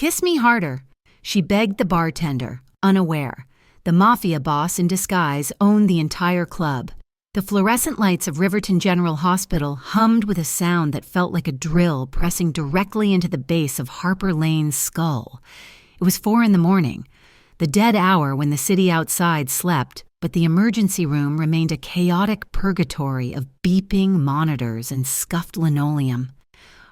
"Kiss me harder," she begged the bartender, unaware. The mafia boss in disguise owned the entire club. The fluorescent lights of Riverton General Hospital hummed with a sound that felt like a drill pressing directly into the base of Harper Lane's skull. It was 4 a.m, the dead hour when the city outside slept, but the emergency room remained a chaotic purgatory of beeping monitors and scuffed linoleum.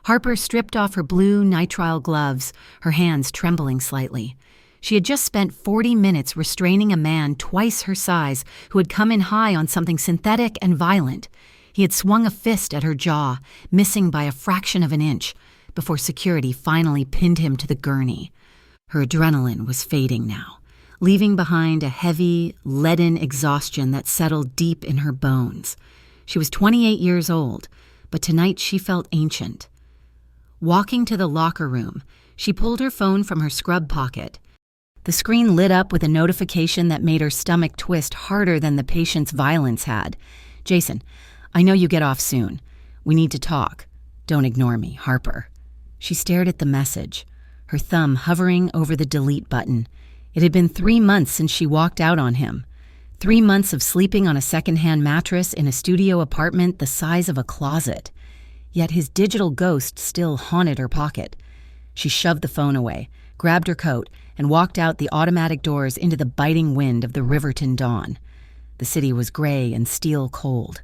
Harper stripped off her blue nitrile gloves, her hands trembling slightly. She had just spent 40 minutes restraining a man twice her size who had come in high on something synthetic and violent. He had swung a fist at her jaw, missing by a fraction of an inch, before security finally pinned him to the gurney. Her adrenaline was fading now, leaving behind a heavy, leaden exhaustion that settled deep in her bones. She was 28 years old, but tonight she felt ancient. Walking to the locker room, she pulled her phone from her scrub pocket. The screen lit up with a notification that made her stomach twist harder than the patient's violence had. "Jason, I know you get off soon. We need to talk. Don't ignore me, Harper." She stared at the message, her thumb hovering over the delete button. It had been 3 months since she walked out on him. 3 months of sleeping on a secondhand mattress in a studio apartment the size of a closet. Yet his digital ghost still haunted her pocket. She shoved the phone away, grabbed her coat, and walked out the automatic doors into the biting wind of the Riverton dawn. The city was gray and steel cold.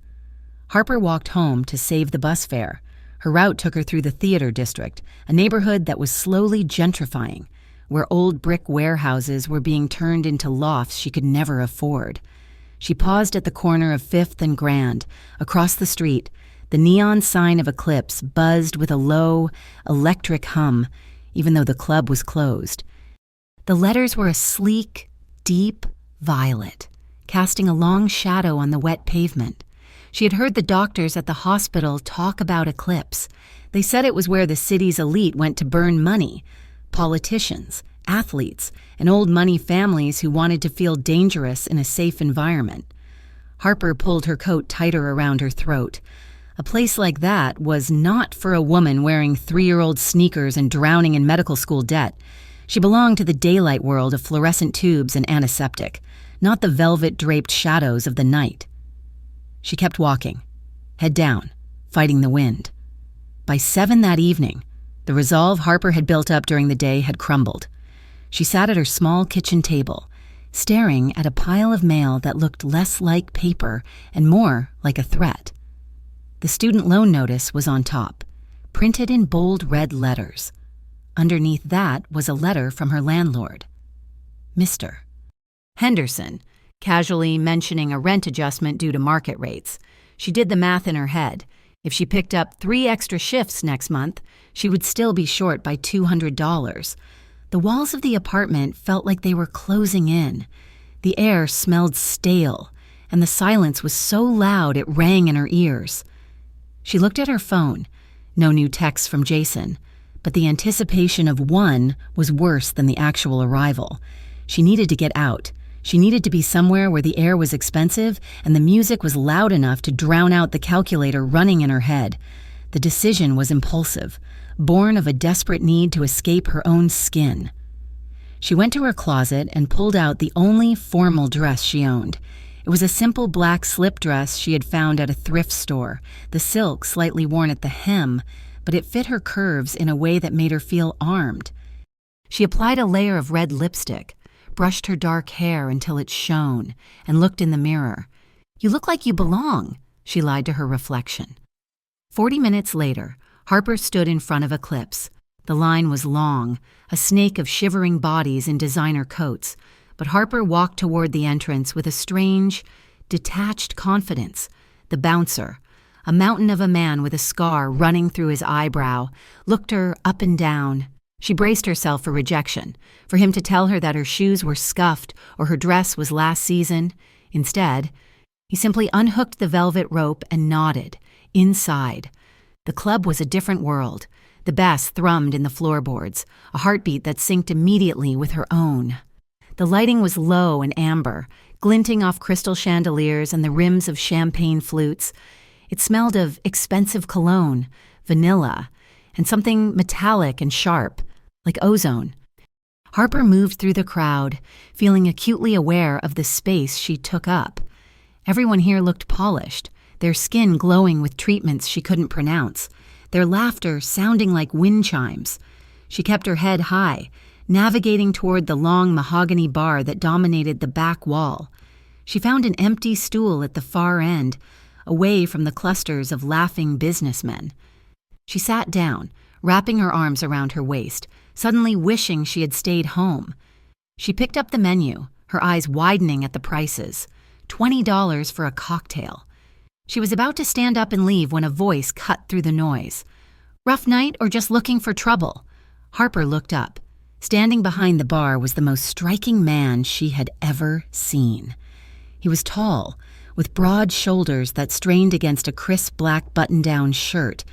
Harper walked home to save the bus fare. Her route took her through the theater district, a neighborhood that was slowly gentrifying, where old brick warehouses were being turned into lofts she could never afford. She paused at the corner of 5th and Grand. Across the street, the neon sign of Eclipse buzzed with a low, electric hum, even though the club was closed. The letters were a sleek, deep violet, casting a long shadow on the wet pavement. She had heard the doctors at the hospital talk about Eclipse. They said it was where the city's elite went to burn money, politicians, athletes, and old money families who wanted to feel dangerous in a safe environment. Harper pulled her coat tighter around her throat. A place like that was not for a woman wearing 3-year-old sneakers and drowning in medical school debt. She belonged to the daylight world of fluorescent tubes and antiseptic, not the velvet-draped shadows of the night. She kept walking, head down, fighting the wind. By 7 that evening, the resolve Harper had built up during the day had crumbled. She sat at her small kitchen table, staring at a pile of mail that looked less like paper and more like a threat. The student loan notice was on top, printed in bold red letters. Underneath that was a letter from her landlord. Mr. Henderson, casually mentioning a rent adjustment due to market rates. She did the math in her head. If she picked up 3 extra shifts next month, she would still be short by $200. The walls of the apartment felt like they were closing in. The air smelled stale, and the silence was so loud it rang in her ears. She looked at her phone. No new texts from Jason, but the anticipation of one was worse than the actual arrival. She needed to get out. She needed to be somewhere where the air was expensive and the music was loud enough to drown out the calculator running in her head. The decision was impulsive, born of a desperate need to escape her own skin. She went to her closet and pulled out the only formal dress she owned. It was a simple black slip dress she had found at a thrift store, the silk slightly worn at the hem, but it fit her curves in a way that made her feel armed. She applied a layer of red lipstick, brushed her dark hair until it shone, and looked in the mirror. "You look like you belong," she lied to her reflection. 40 minutes later, Harper stood in front of Eclipse. The line was long, a snake of shivering bodies in designer coats, but Harper walked toward the entrance with a strange, detached confidence. The bouncer, a mountain of a man with a scar running through his eyebrow, looked her up and down. She braced herself for rejection, for him to tell her that her shoes were scuffed or her dress was last season. Instead, he simply unhooked the velvet rope and nodded. Inside, the club was a different world. The bass thrummed in the floorboards, a heartbeat that synced immediately with her own. The lighting was low and amber, glinting off crystal chandeliers and the rims of champagne flutes. It smelled of expensive cologne, vanilla, and something metallic and sharp, like ozone. Harper moved through the crowd, feeling acutely aware of the space she took up. Everyone here looked polished, their skin glowing with treatments she couldn't pronounce, their laughter sounding like wind chimes. She kept her head high, navigating toward the long mahogany bar that dominated the back wall. She found an empty stool at the far end, away from the clusters of laughing businessmen. She sat down, wrapping her arms around her waist, suddenly wishing she had stayed home. She picked up the menu, her eyes widening at the prices. $20 for a cocktail. She was about to stand up and leave when a voice cut through the noise. "Rough night or just looking for trouble?" Harper looked up. Standing behind the bar was the most striking man she had ever seen. He was tall, with broad shoulders that strained against a crisp black button-down shirt.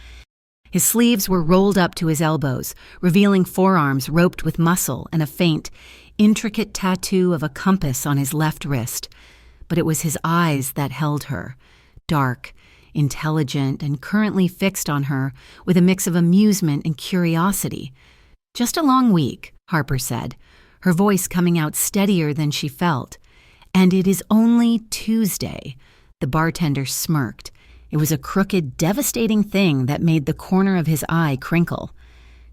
His sleeves were rolled up to his elbows, revealing forearms roped with muscle and a faint, intricate tattoo of a compass on his left wrist. But it was his eyes that held her, dark, intelligent, and currently fixed on her with a mix of amusement and curiosity. "Just a long week," Harper said, her voice coming out steadier than she felt. "And it is only Tuesday." The bartender smirked. It was a crooked, devastating thing that made the corner of his eye crinkle.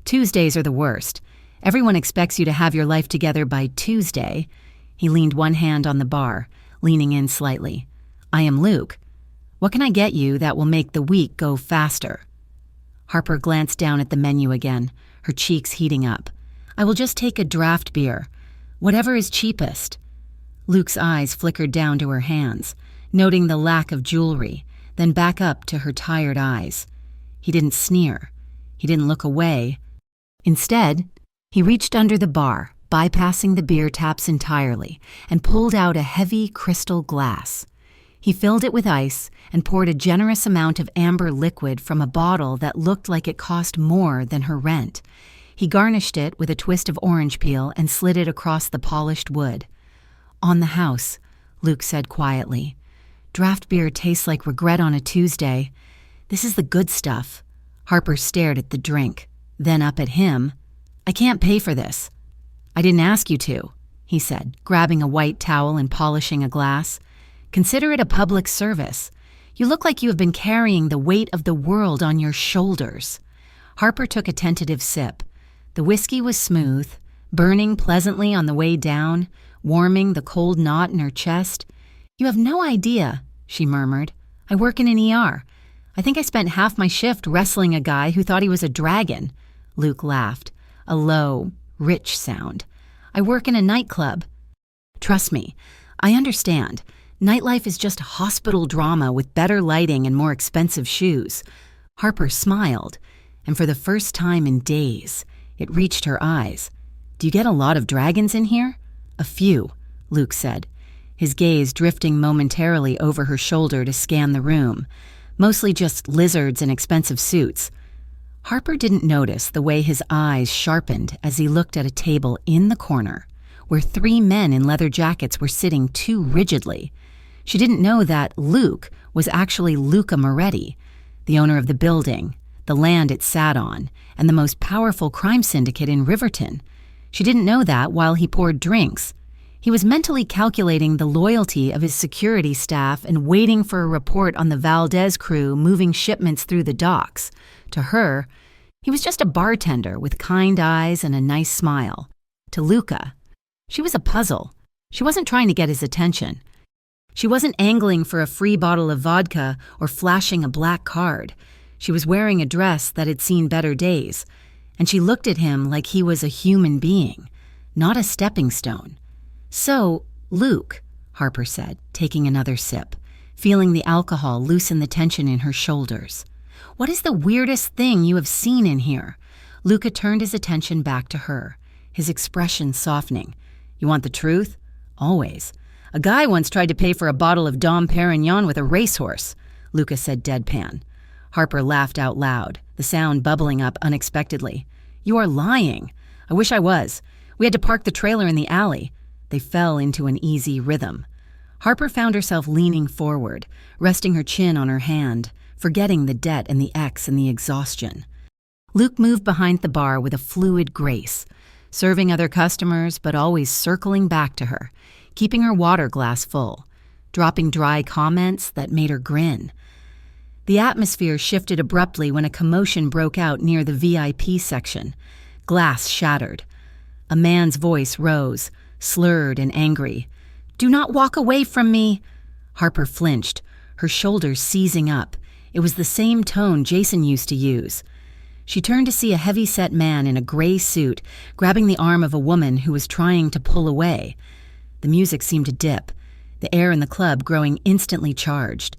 "Tuesdays are the worst. Everyone expects you to have your life together by Tuesday." He leaned one hand on the bar, leaning in slightly. "I am Luke. What can I get you that will make the week go faster?" Harper glanced down at the menu again, her cheeks heating up. "I will just take a draft beer. Whatever is cheapest." Luke's eyes flickered down to her hands, noting the lack of jewelry, then back up to her tired eyes. He didn't sneer. He didn't look away. Instead, he reached under the bar, bypassing the beer taps entirely, and pulled out a heavy crystal glass. He filled it with ice and poured a generous amount of amber liquid from a bottle that looked like it cost more than her rent. He garnished it with a twist of orange peel and slid it across the polished wood. "On the house," Luke said quietly. "Draft beer tastes like regret on a Tuesday. This is the good stuff." Harper stared at the drink, then up at him. "I can't pay for this." "I didn't ask you to," he said, grabbing a white towel and polishing a glass. "Consider it a public service. You look like you have been carrying the weight of the world on your shoulders." Harper took a tentative sip. The whiskey was smooth, burning pleasantly on the way down, warming the cold knot in her chest. "You have no idea," she murmured. "I work in an ER. I think I spent half my shift wrestling a guy who thought he was a dragon." Luke laughed, a low, rich sound. "I work in a nightclub." "Trust me, I understand. Nightlife is just hospital drama with better lighting and more expensive shoes." Harper smiled, and for the first time in days, it reached her eyes. "Do you get a lot of dragons in here?" "A few," Luke said, his gaze drifting momentarily over her shoulder to scan the room. "Mostly just lizards in expensive suits." Harper didn't notice the way his eyes sharpened as he looked at a table in the corner, where 3 men in leather jackets were sitting too rigidly. She didn't know that Luke was actually Luca Moretti, the owner of the building, the land it sat on, and the most powerful crime syndicate in Riverton. She didn't know that while he poured drinks. He was mentally calculating the loyalty of his security staff and waiting for a report on the Valdez crew moving shipments through the docks. To her, he was just a bartender with kind eyes and a nice smile. To Luca, she was a puzzle. She wasn't trying to get his attention. She wasn't angling for a free bottle of vodka or flashing a black card. She was wearing a dress that had seen better days, and she looked at him like he was a human being, not a stepping stone. "So, Luke," Harper said, taking another sip, feeling the alcohol loosen the tension in her shoulders. "What is the weirdest thing you have seen in here?" Luca turned his attention back to her, his expression softening. "You want the truth?" "Always. A guy once tried to pay for a bottle of Dom Perignon with a racehorse," Luca said deadpan. Harper laughed out loud, the sound bubbling up unexpectedly. "You are lying." "I wish I was. We had to park the trailer in the alley." They fell into an easy rhythm. Harper found herself leaning forward, resting her chin on her hand, forgetting the debt and the ex and the exhaustion. Luke moved behind the bar with a fluid grace, serving other customers but always circling back to her, keeping her water glass full, dropping dry comments that made her grin. The atmosphere shifted abruptly when a commotion broke out near the VIP section. Glass shattered. A man's voice rose, slurred and angry. "Do not walk away from me!" Harper flinched, her shoulders seizing up. It was the same tone Jason used to use. She turned to see a heavy-set man in a gray suit grabbing the arm of a woman who was trying to pull away. The music seemed to dip, the air in the club growing instantly charged.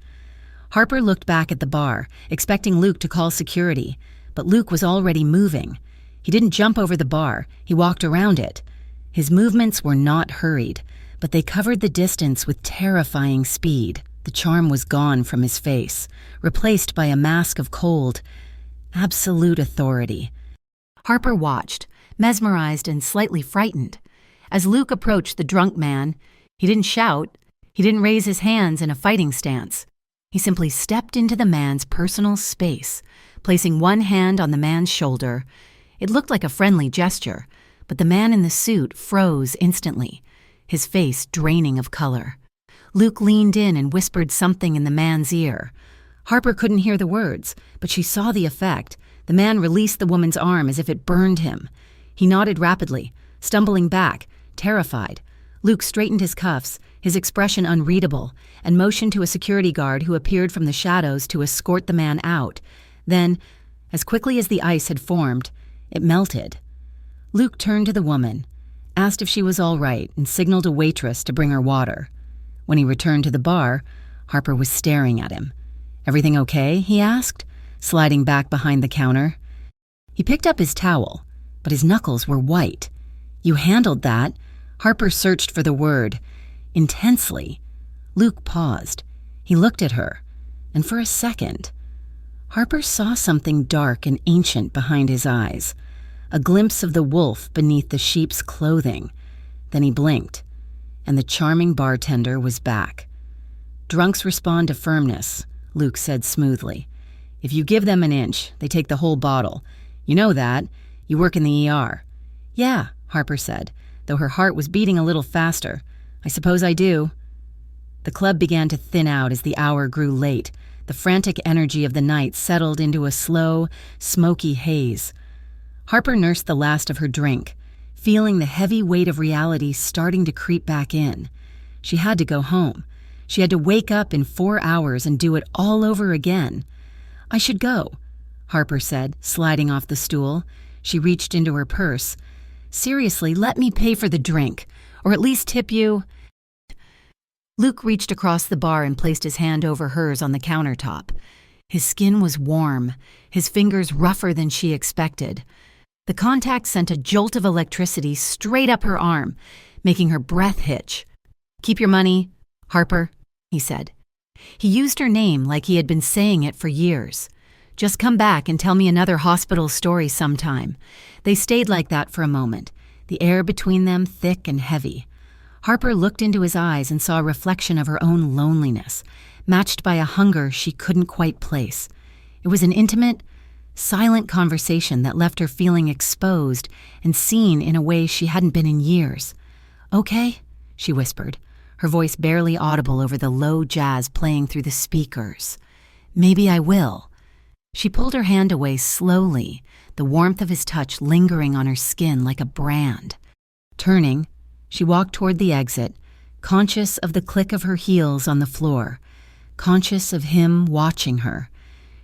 Harper looked back at the bar, expecting Luke to call security, but Luke was already moving. He didn't jump over the bar, he walked around it. His movements were not hurried, but they covered the distance with terrifying speed. The charm was gone from his face, replaced by a mask of cold, absolute authority. Harper watched, mesmerized and slightly frightened. As Luke approached the drunk man, he didn't shout, he didn't raise his hands in a fighting stance. He simply stepped into the man's personal space, placing one hand on the man's shoulder. It looked like a friendly gesture, but the man in the suit froze instantly, his face draining of color. Luke leaned in and whispered something in the man's ear. Harper couldn't hear the words, but she saw the effect. The man released the woman's arm as if it burned him. He nodded rapidly, stumbling back, terrified. Luke straightened his cuffs, his expression unreadable, and motioned to a security guard who appeared from the shadows to escort the man out. Then, as quickly as the ice had formed, it melted. Luke turned to the woman, asked if she was all right, and signaled a waitress to bring her water. When he returned to the bar, Harper was staring at him. "Everything okay?" he asked, sliding back behind the counter. He picked up his towel, but his knuckles were white. "You handled that." Harper searched for the word. Intensely. Luke paused. He looked at her, and for a second, Harper saw something dark and ancient behind his eyes, a glimpse of the wolf beneath the sheep's clothing. Then he blinked, and the charming bartender was back. "Drunks respond to firmness," Luke said smoothly. "If you give them an inch, they take the whole bottle. You know that. You work in the ER. "Yeah," Harper said, though her heart was beating a little faster. "I suppose I do." The club began to thin out as the hour grew late. The frantic energy of the night settled into a slow, smoky haze. Harper nursed the last of her drink, feeling the heavy weight of reality starting to creep back in. She had to go home. She had to wake up in 4 hours and do it all over again. "I should go," Harper said, sliding off the stool. She reached into her purse. "Seriously, let me pay for the drink, or at least tip you." Luke reached across the bar and placed his hand over hers on the countertop. His skin was warm, his fingers rougher than she expected. The contact sent a jolt of electricity straight up her arm, making her breath hitch. "Keep your money, Harper," he said. He used her name like he had been saying it for years. "Just come back and tell me another hospital story sometime." They stayed like that for a moment, the air between them thick and heavy. Harper looked into his eyes and saw a reflection of her own loneliness, matched by a hunger she couldn't quite place. It was an intimate, silent conversation that left her feeling exposed and seen in a way she hadn't been in years. "Okay," she whispered, her voice barely audible over the low jazz playing through the speakers. "Maybe I will." She pulled her hand away slowly, the warmth of his touch lingering on her skin like a brand. Turning, she walked toward the exit, conscious of the click of her heels on the floor, conscious of him watching her.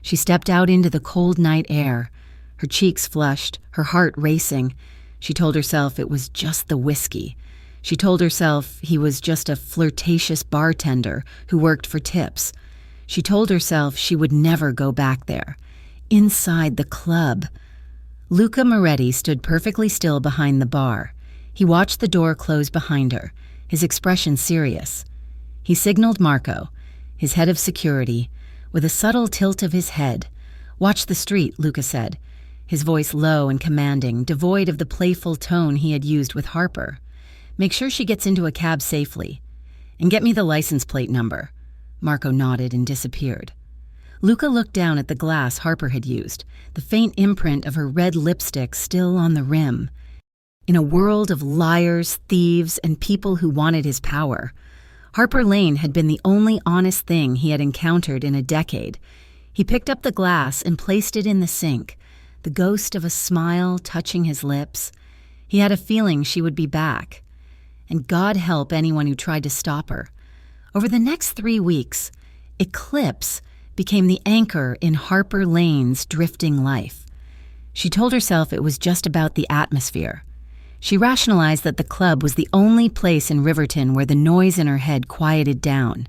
She stepped out into the cold night air, her cheeks flushed, her heart racing. She told herself it was just the whiskey. She told herself he was just a flirtatious bartender who worked for tips. She told herself she would never go back there. Inside the club. Luca Moretti stood perfectly still behind the bar. He watched the door close behind her, his expression serious. He signaled Marco, his head of security, with a subtle tilt of his head. "Watch the street," Luca said, his voice low and commanding, devoid of the playful tone he had used with Harper. "Make sure she gets into a cab safely. And get me the license plate number." Marco nodded and disappeared. Luca looked down at the glass Harper had used, the faint imprint of her red lipstick still on the rim. In a world of liars, thieves, and people who wanted his power, Harper Lane had been the only honest thing he had encountered in a decade. He picked up the glass and placed it in the sink, the ghost of a smile touching his lips. He had a feeling she would be back. And God help anyone who tried to stop her. Over the next 3 weeks, Eclipse became the anchor in Harper Lane's drifting life. She told herself it was just about the atmosphere. She rationalized that the club was the only place in Riverton where the noise in her head quieted down,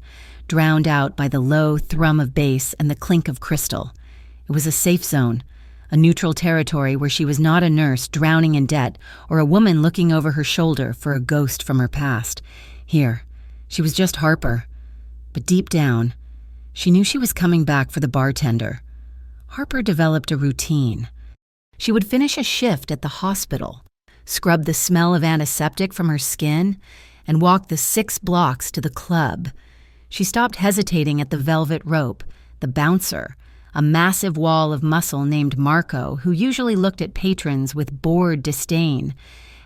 drowned out by the low thrum of bass and the clink of crystal. It was a safe zone, a neutral territory where she was not a nurse drowning in debt or a woman looking over her shoulder for a ghost from her past. Here, she was just Harper. But deep down, she knew she was coming back for the bartender. Harper developed a routine. She would finish a shift at the hospital, scrub the smell of antiseptic from her skin, and walk the 6 blocks to the club. She stopped hesitating at the velvet rope, the bouncer, a massive wall of muscle named Marco, who usually looked at patrons with bored disdain,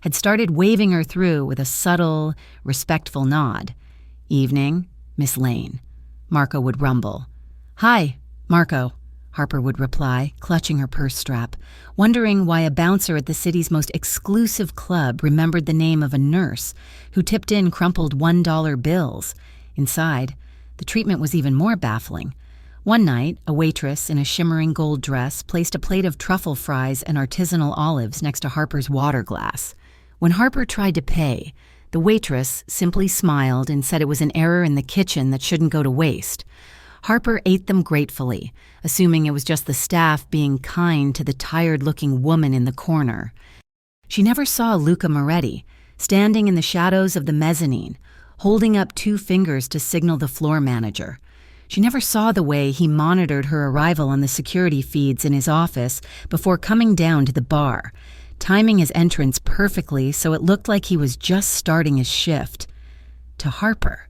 had started waving her through with a subtle, respectful nod. "Evening, Miss Lane," Marco would rumble. "Hi, Marco," Harper would reply, clutching her purse strap, wondering why a bouncer at the city's most exclusive club remembered the name of a nurse who tipped in crumpled $1 bills. Inside, the treatment was even more baffling. One night, a waitress in a shimmering gold dress placed a plate of truffle fries and artisanal olives next to Harper's water glass. When Harper tried to pay, the waitress simply smiled and said it was an error in the kitchen that shouldn't go to waste. Harper ate them gratefully, assuming it was just the staff being kind to the tired-looking woman in the corner. She never saw Luca Moretti, standing in the shadows of the mezzanine, holding up 2 fingers to signal the floor manager. She never saw the way he monitored her arrival on the security feeds in his office before coming down to the bar, timing his entrance perfectly so it looked like he was just starting his shift. To Harper,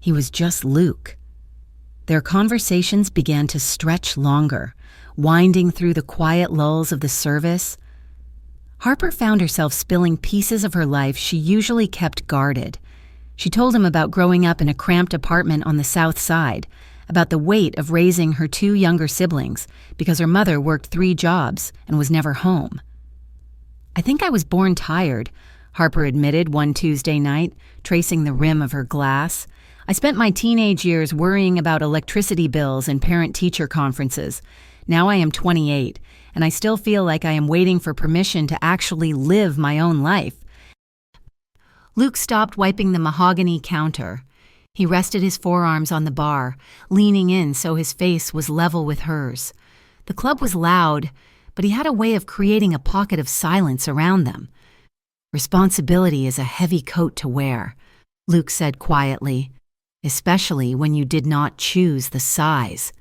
he was just Luke. Their conversations began to stretch longer, winding through the quiet lulls of the service. Harper found herself spilling pieces of her life she usually kept guarded. She told him about growing up in a cramped apartment on the South Side, about the weight of raising her 2 younger siblings because her mother worked 3 jobs and was never home. "I think I was born tired," Harper admitted one Tuesday night, tracing the rim of her glass. "I spent my teenage years worrying about electricity bills and parent-teacher conferences. Now I am 28, and I still feel like I am waiting for permission to actually live my own life." Luke stopped wiping the mahogany counter. He rested his forearms on the bar, leaning in so his face was level with hers. The club was loud, but he had a way of creating a pocket of silence around them. "Responsibility is a heavy coat to wear," Luke said quietly, "especially when you did not choose the size."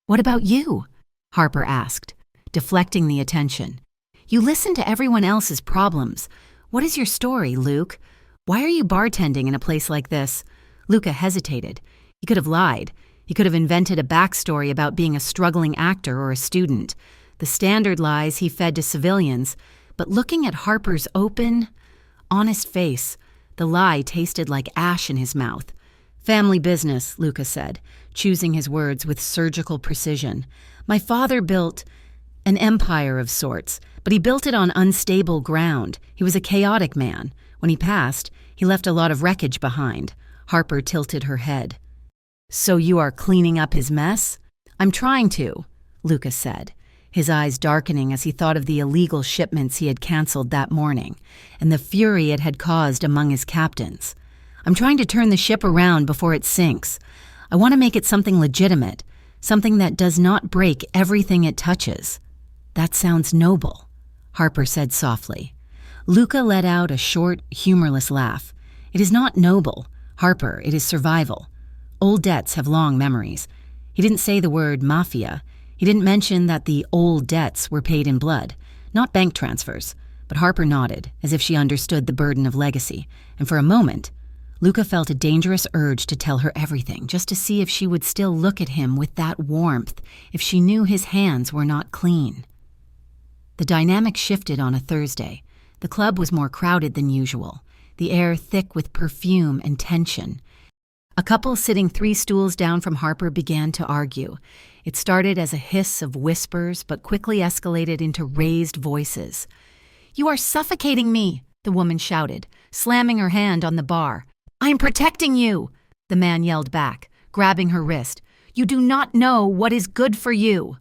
"What about you?" Harper asked, deflecting the attention. "You listen to everyone else's problems. What is your story, Luke? Why are you bartending in a place like this?" Luca hesitated. He could have lied. He could have invented a backstory about being a struggling actor or a student. The standard lies he fed to civilians. But looking at Harper's open, honest face, the lie tasted like ash in his mouth. "Family business," Luca said, choosing his words with surgical precision. "My father built an empire of sorts, but he built it on unstable ground. He was a chaotic man. When he passed, he left a lot of wreckage behind." Harper tilted her head. "So you are cleaning up his mess?" "I'm trying to," Luca said, his eyes darkening as he thought of the illegal shipments he had canceled that morning and the fury it had caused among his captains. "I'm trying to turn the ship around before it sinks. I want to make it something legitimate, something that does not break everything it touches." "That sounds noble," Harper said softly. Luca let out a short, humorless laugh. "It is not noble, Harper, it is survival. Old debts have long memories." He didn't say the word mafia. He didn't mention that the old debts were paid in blood, not bank transfers. But Harper nodded, as if she understood the burden of legacy. And for a moment, Luca felt a dangerous urge to tell her everything, just to see if she would still look at him with that warmth, if she knew his hands were not clean. The dynamic shifted on a Thursday. The club was more crowded than usual, the air thick with perfume and tension. A couple sitting 3 stools down from Harper began to argue. It started as a hiss of whispers, but quickly escalated into raised voices. "You are suffocating me," the woman shouted, slamming her hand on the bar. "I'm protecting you," the man yelled back, grabbing her wrist. "You do not know what is good for you."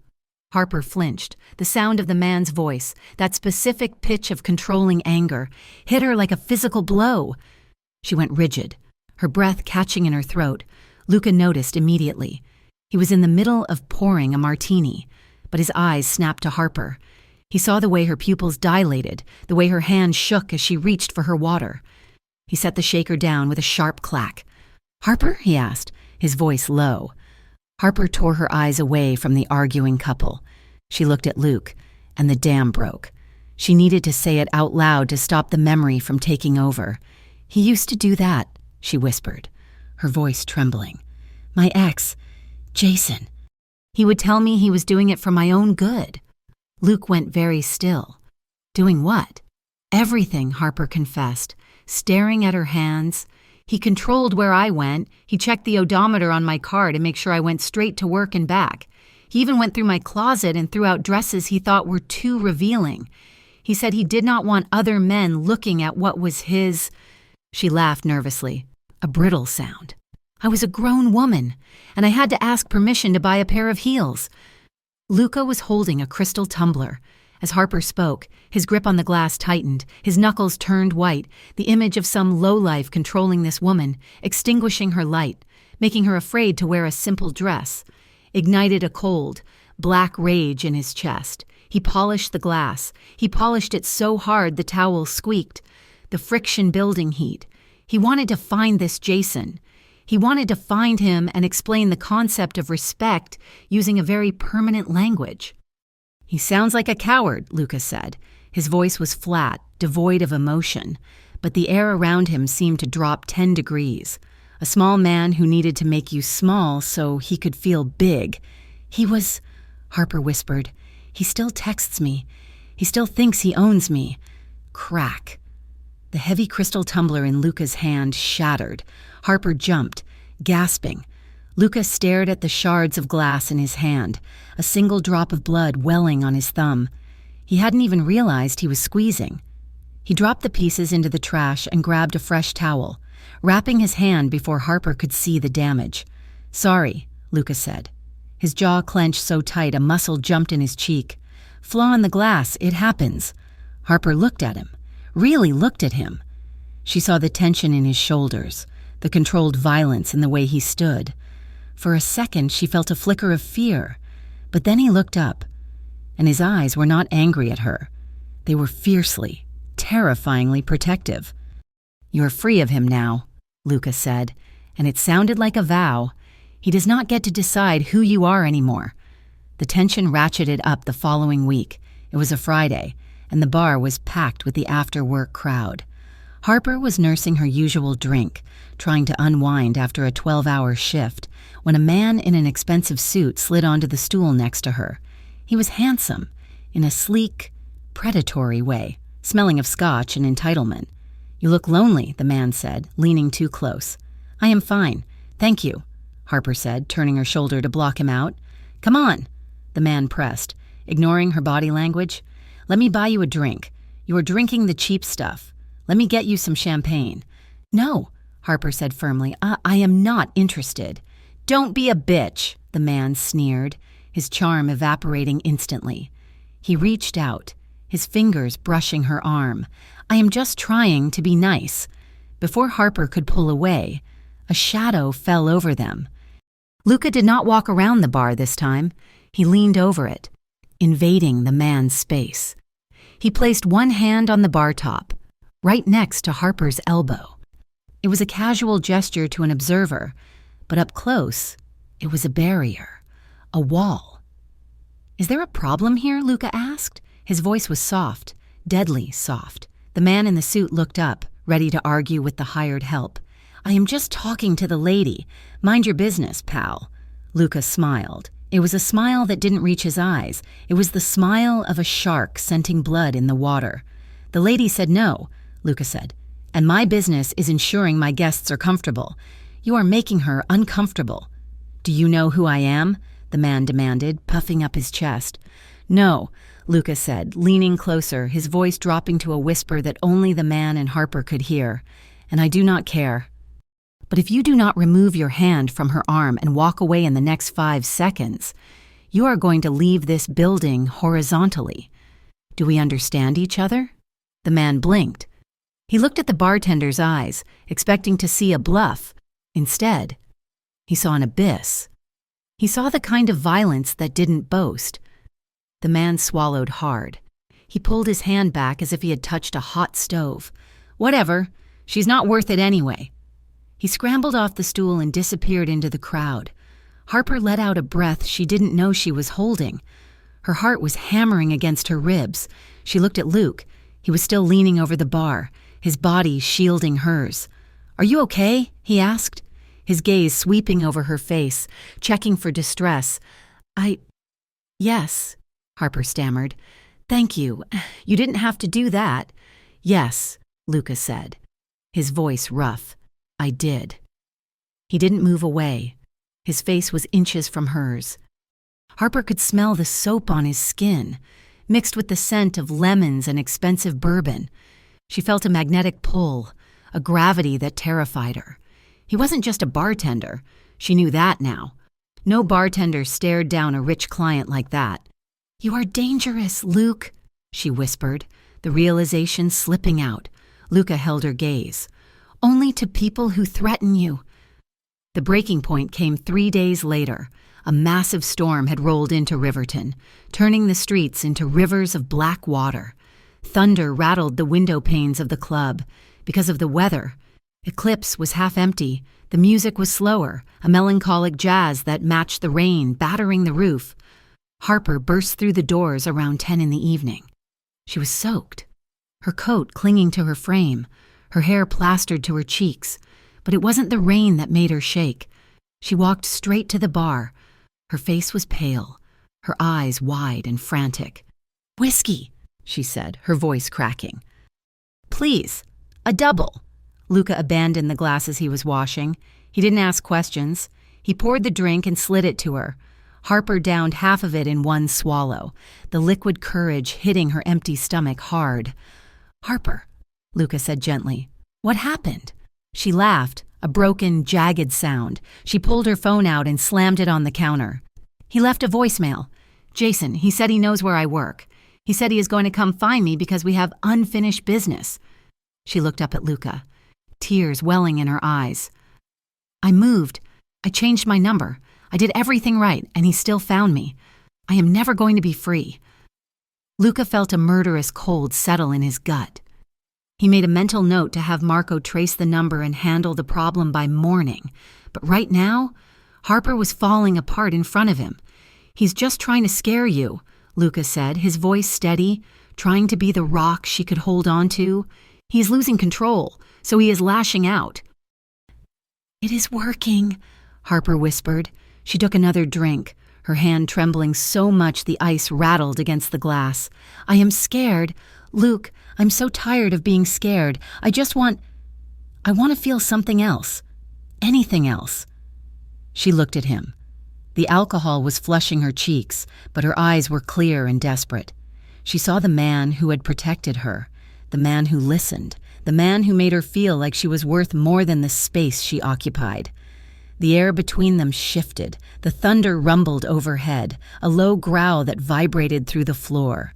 Harper flinched. The sound of the man's voice, that specific pitch of controlling anger, hit her like a physical blow. She went rigid, her breath catching in her throat. Luca noticed immediately. He was in the middle of pouring a martini, but his eyes snapped to Harper. He saw the way her pupils dilated, the way her hand shook as she reached for her water. He set the shaker down with a sharp clack. "Harper?" he asked, his voice low. Harper tore her eyes away from the arguing couple. She looked at Luke, and the dam broke. She needed to say it out loud to stop the memory from taking over. "He used to do that," she whispered, her voice trembling. "My ex, Jason. He would tell me he was doing it for my own good." Luke went very still. "Doing what?" "Everything," Harper confessed, staring at her hands. "He controlled where I went. He checked the odometer on my car to make sure I went straight to work and back. He even went through my closet and threw out dresses he thought were too revealing. He said he did not want other men looking at what was his—" She laughed nervously, a brittle sound. "I was a grown woman, and I had to ask permission to buy a pair of heels." Luca was holding a crystal tumbler. As Harper spoke, his grip on the glass tightened, his knuckles turned white, the image of some lowlife controlling this woman, extinguishing her light, making her afraid to wear a simple dress. Ignited a cold, black rage in his chest. He polished the glass. He polished it so hard the towel squeaked. The friction building heat. He wanted to find this Jason. He wanted to find him and explain the concept of respect using a very permanent language. "He sounds like a coward," Luca said. His voice was flat, devoid of emotion, but the air around him seemed to drop 10 degrees. A small man who needed to make you small so he could feel big. "He was," Harper whispered. "He still texts me. He still thinks he owns me." Crack. The heavy crystal tumbler in Luca's hand shattered. Harper jumped, gasping. Luca stared at the shards of glass in his hand, a single drop of blood welling on his thumb. He hadn't even realized he was squeezing. He dropped the pieces into the trash and grabbed a fresh towel, wrapping his hand before Harper could see the damage. "Sorry," Luca said. His jaw clenched so tight a muscle jumped in his cheek. "Flaw in the glass, it happens." Harper looked at him, really looked at him. She saw the tension in his shoulders, the controlled violence in the way he stood. For a second, she felt a flicker of fear, but then he looked up, and his eyes were not angry at her. They were fiercely, terrifyingly protective. "You're free of him now," Luca said, and it sounded like a vow. "He does not get to decide who you are anymore." The tension ratcheted up the following week. It was a Friday, and the bar was packed with the after-work crowd. Harper was nursing her usual drink, trying to unwind after a 12-hour shift, when a man in an expensive suit slid onto the stool next to her. He was handsome, in a sleek, predatory way, smelling of scotch and entitlement. "You look lonely," the man said, leaning too close. "I am fine, thank you," Harper said, turning her shoulder to block him out. "Come on," the man pressed, ignoring her body language. "Let me buy you a drink. You are drinking the cheap stuff. Let me get you some champagne." "No," Harper said firmly. I am not interested." "Don't be a bitch," the man sneered, his charm evaporating instantly. He reached out, his fingers brushing her arm. "I am just trying to be nice." Before Harper could pull away, a shadow fell over them. Luca did not walk around the bar this time. He leaned over it, invading the man's space. He placed one hand on the bar top, right next to Harper's elbow. It was a casual gesture to an observer, but up close, it was a barrier, a wall. "Is there a problem here?" Luca asked. His voice was soft, deadly soft. The man in the suit looked up, ready to argue with the hired help. I am just talking to the lady. Mind your business, pal. Luca smiled. It was a smile that didn't reach his eyes. It was the smile of a shark scenting blood in the water. The lady said no, Luca said, and my business is ensuring my guests are comfortable. You are making her uncomfortable. Do you know who I am? The man demanded, puffing up his chest. No, Luca said, leaning closer, his voice dropping to a whisper that only the man and Harper could hear. And I do not care. But if you do not remove your hand from her arm and walk away in the next 5 seconds, you are going to leave this building horizontally. Do we understand each other? The man blinked. He looked at the bartender's eyes, expecting to see a bluff. Instead, he saw an abyss. He saw the kind of violence that didn't boast. The man swallowed hard. He pulled his hand back as if he had touched a hot stove. Whatever, she's not worth it anyway. He scrambled off the stool and disappeared into the crowd. Harper let out a breath she didn't know she was holding. Her heart was hammering against her ribs. She looked at Luke. He was still leaning over the bar, his body shielding hers. Are you okay? He asked, his gaze sweeping over her face, checking for distress. Yes, Harper stammered. Thank you. You didn't have to do that. Yes, Luca said, his voice rough. I did. He didn't move away. His face was inches from hers. Harper could smell the soap on his skin, mixed with the scent of lemons and expensive bourbon. She felt a magnetic pull, a gravity that terrified her. He wasn't just a bartender. She knew that now. No bartender stared down a rich client like that. You are dangerous, Luke, she whispered, the realization slipping out. Luca held her gaze. Only to people who threaten you. The breaking point came 3 days later. A massive storm had rolled into Riverton, turning the streets into rivers of black water. Thunder rattled the window panes of the club. Because of the weather, Eclipse was half empty. The music was slower, a melancholic jazz that matched the rain battering the roof. Harper burst through the doors around 10 in the evening. She was soaked, her coat clinging to her frame, her hair plastered to her cheeks, but it wasn't the rain that made her shake. She walked straight to the bar. Her face was pale, her eyes wide and frantic. Whiskey, she said, her voice cracking. Please, a double. Luca abandoned the glasses he was washing. He didn't ask questions. He poured the drink and slid it to her. Harper downed half of it in one swallow, the liquid courage hitting her empty stomach hard. Harper, Luca said gently. What happened? She laughed, a broken, jagged sound. She pulled her phone out and slammed it on the counter. He left a voicemail. Jason, he said he knows where I work. He said he is going to come find me because we have unfinished business. She looked up at Luca, tears welling in her eyes. I moved. I changed my number. I did everything right, and he still found me. I am never going to be free. Luca felt a murderous cold settle in his gut. He made a mental note to have Marco trace the number and handle the problem by morning. But right now, Harper was falling apart in front of him. He's just trying to scare you, Luca said, his voice steady, trying to be the rock she could hold on to. He is losing control, so he is lashing out. It is working, Harper whispered. She took another drink, her hand trembling so much the ice rattled against the glass. I am scared. Luke, I'm so tired of being scared. I want to feel something else. Anything else. She looked at him. The alcohol was flushing her cheeks, but her eyes were clear and desperate. She saw the man who had protected her, the man who listened, the man who made her feel like she was worth more than the space she occupied. The air between them shifted. The thunder rumbled overhead, a low growl that vibrated through the floor.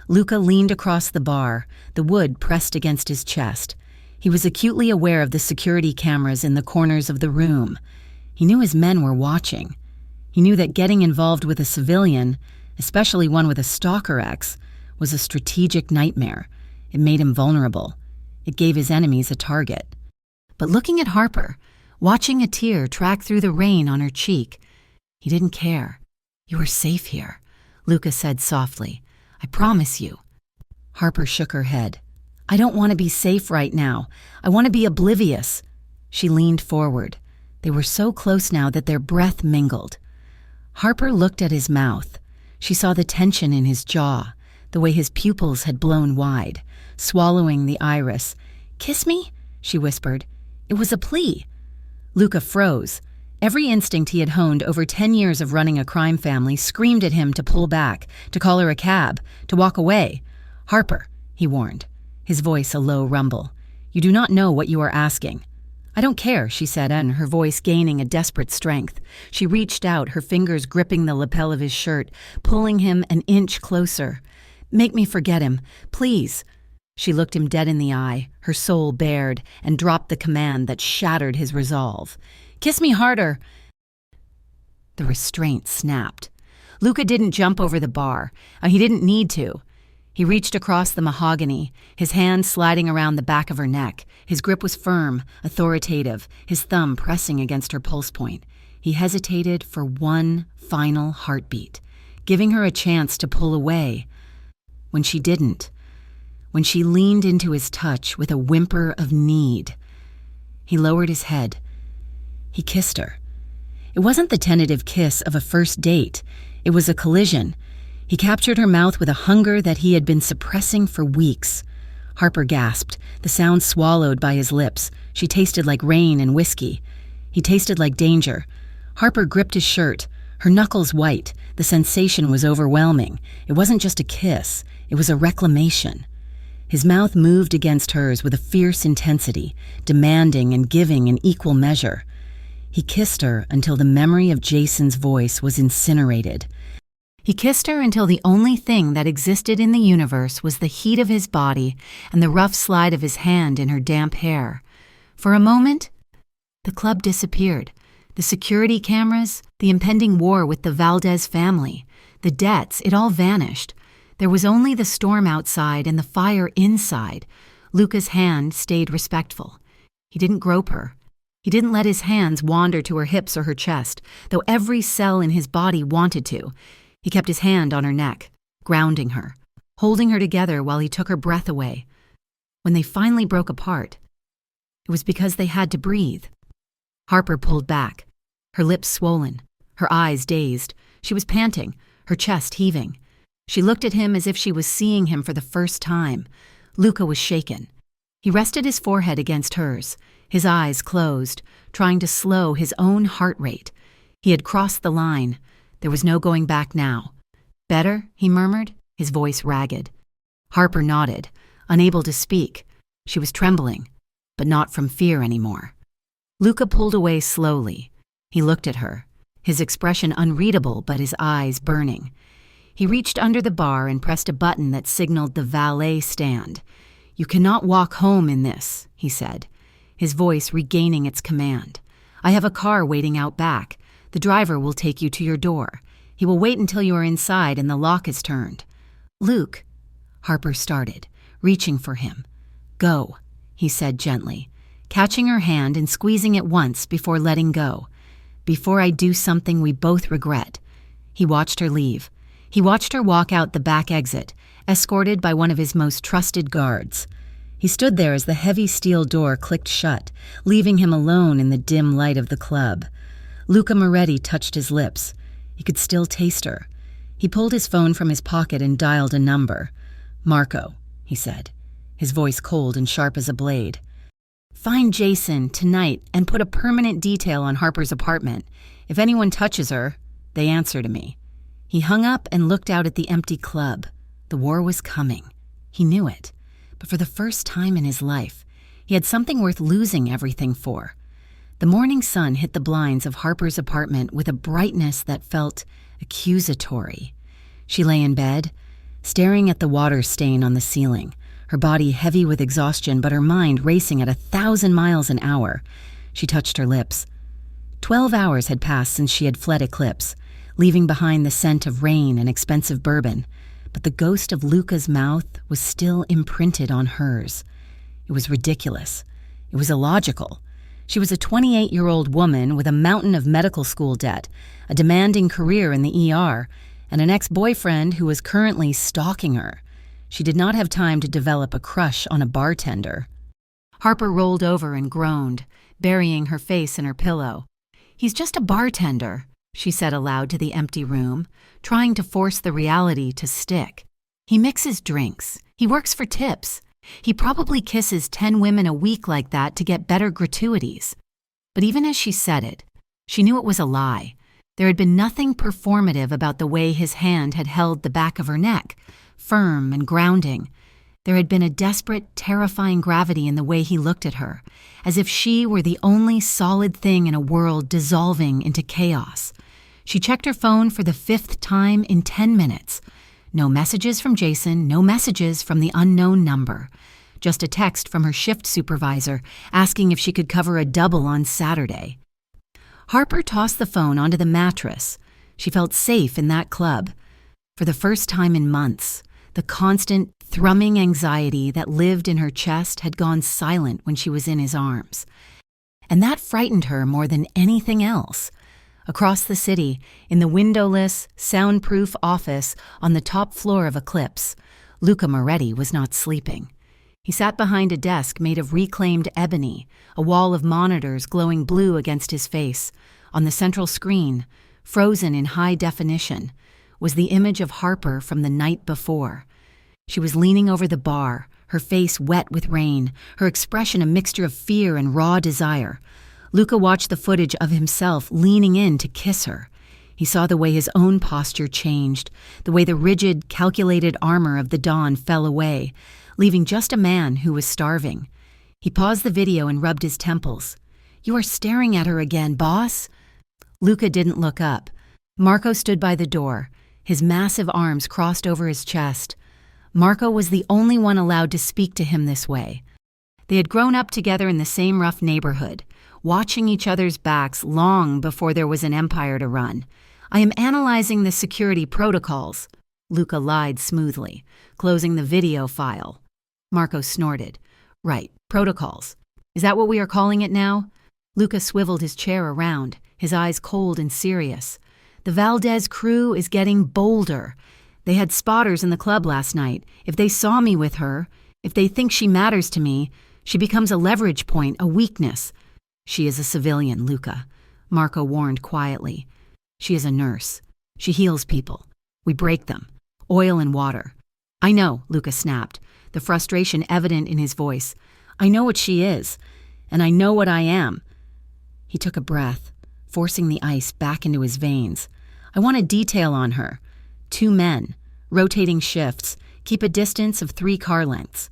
Luca leaned across the bar, the wood pressed against his chest. He was acutely aware of the security cameras in the corners of the room. He knew his men were watching. He knew that getting involved with a civilian, especially one with a stalker ex, was a strategic nightmare. It made him vulnerable. It gave his enemies a target. But looking at Harper, watching a tear track through the rain on her cheek, he didn't care. You are safe here, Luca said softly. I promise you. Harper shook her head. I don't want to be safe right now. I want to be oblivious. She leaned forward. They were so close now that their breath mingled. Harper looked at his mouth. She saw the tension in his jaw, the way his pupils had blown wide, swallowing the iris. "Kiss me?" she whispered. It was a plea. Luca froze. Every instinct he had honed over 10 years of running a crime family screamed at him to pull back, to call her a cab, to walk away. "Harper," he warned, his voice a low rumble. "You do not know what you are asking." "I don't care," she said, and her voice gaining a desperate strength. She reached out, her fingers gripping the lapel of his shirt, pulling him an inch closer. "Make me forget him, please." She looked him dead in the eye, her soul bared, and dropped the command that shattered his resolve. "Kiss me harder." The restraint snapped. Luca didn't jump over the bar. He didn't need to. He reached across the mahogany, his hand sliding around the back of her neck. His grip was firm, authoritative, his thumb pressing against her pulse point. He hesitated for one final heartbeat, giving her a chance to pull away. When she didn't, when she leaned into his touch with a whimper of need, he lowered his head. He kissed her. It wasn't the tentative kiss of a first date. It was a collision. He captured her mouth with a hunger that he had been suppressing for weeks. Harper gasped, the sound swallowed by his lips. She tasted like rain and whiskey. He tasted like danger. Harper gripped his shirt, her knuckles white. The sensation was overwhelming. It wasn't just a kiss. It was a reclamation. His mouth moved against hers with a fierce intensity, demanding and giving in equal measure. He kissed her until the memory of Jason's voice was incinerated. He kissed her until the only thing that existed in the universe was the heat of his body and the rough slide of his hand in her damp hair. For a moment, the club disappeared. The security cameras, the impending war with the Valdez family, the debts, it all vanished. There was only the storm outside and the fire inside. Luca's hand stayed respectful. He didn't grope her. He didn't let his hands wander to her hips or her chest, though every cell in his body wanted to. He kept his hand on her neck, grounding her, holding her together while he took her breath away. When they finally broke apart, it was because they had to breathe. Harper pulled back, her lips swollen, her eyes dazed. She was panting, her chest heaving. She looked at him as if she was seeing him for the first time. Luca was shaken. He rested his forehead against hers, his eyes closed, trying to slow his own heart rate. He had crossed the line. There was no going back now. "Better?" he murmured, his voice ragged. Harper nodded, unable to speak. She was trembling, but not from fear anymore. Luca pulled away slowly. He looked at her, his expression unreadable but his eyes burning. He reached under the bar and pressed a button that signaled the valet stand. "You cannot walk home in this," he said, his voice regaining its command. "I have a car waiting out back. The driver will take you to your door. He will wait until you are inside and the lock is turned." "Luke," Harper started, reaching for him. "Go," he said gently, catching her hand and squeezing it once before letting go. "Before I do something we both regret." He watched her leave. He watched her walk out the back exit, escorted by one of his most trusted guards. He stood there as the heavy steel door clicked shut, leaving him alone in the dim light of the club. Luca Moretti touched his lips. He could still taste her. He pulled his phone from his pocket and dialed a number. "Marco," he said, his voice cold and sharp as a blade. "Find Jason tonight and put a permanent detail on Harper's apartment. If anyone touches her, they answer to me." He hung up and looked out at the empty club. The war was coming. He knew it. But for the first time in his life, he had something worth losing everything for. The morning sun hit the blinds of Harper's apartment with a brightness that felt accusatory. She lay in bed, staring at the water stain on the ceiling, her body heavy with exhaustion but her mind racing at 1,000 miles an hour. She touched her lips. 12 hours had passed since she had fled Eclipse, leaving behind the scent of rain and expensive bourbon, but the ghost of Luca's mouth was still imprinted on hers. It was ridiculous. It was illogical. She was a 28-year-old woman with a mountain of medical school debt, a demanding career in the ER, and an ex-boyfriend who was currently stalking her. She did not have time to develop a crush on a bartender. Harper rolled over and groaned, burying her face in her pillow. "He's just a bartender," she said aloud to the empty room, trying to force the reality to stick. "He mixes drinks. He works for tips. He probably kisses 10 women a week like that to get better gratuities." But even as she said it, she knew it was a lie. There had been nothing performative about the way his hand had held the back of her neck, firm and grounding. There had been a desperate, terrifying gravity in the way he looked at her, as if she were the only solid thing in a world dissolving into chaos. She checked her phone for the 5th time in 10 minutes. No messages from Jason, no messages from the unknown number. Just a text from her shift supervisor asking if she could cover a double on Saturday. Harper tossed the phone onto the mattress. She felt safe in that club. For the first time in months, the constant, thrumming anxiety that lived in her chest had gone silent when she was in his arms. And that frightened her more than anything else. Across the city, in the windowless, soundproof office on the top floor of Eclipse, Luca Moretti was not sleeping. He sat behind a desk made of reclaimed ebony, a wall of monitors glowing blue against his face. On the central screen, frozen in high definition, was the image of Harper from the night before. She was leaning over the bar, her face wet with rain, her expression a mixture of fear and raw desire. Luca watched the footage of himself leaning in to kiss her. He saw the way his own posture changed, the way the rigid, calculated armor of the dawn fell away, leaving just a man who was starving. He paused the video and rubbed his temples. "You are staring at her again, boss." Luca didn't look up. Marco stood by the door, his massive arms crossed over his chest. Marco was the only one allowed to speak to him this way. They had grown up together in the same rough neighborhood, watching each other's backs long before there was an empire to run. "I am analyzing the security protocols," Luca lied smoothly, closing the video file. Marco snorted. "Right, protocols. Is that what we are calling it now?" Luca swiveled his chair around, his eyes cold and serious. "The Valdez crew is getting bolder. They had spotters in the club last night. If they saw me with her, if they think she matters to me, she becomes a leverage point, a weakness." "She is a civilian, Luca," Marco warned quietly. "She is a nurse. She heals people. We break them. Oil and water." "I know," Luca snapped, the frustration evident in his voice. "I know what she is, and I know what I am." He took a breath, forcing the ice back into his veins. "I want a detail on her. 2 men, rotating shifts, keep a distance of 3 car lengths.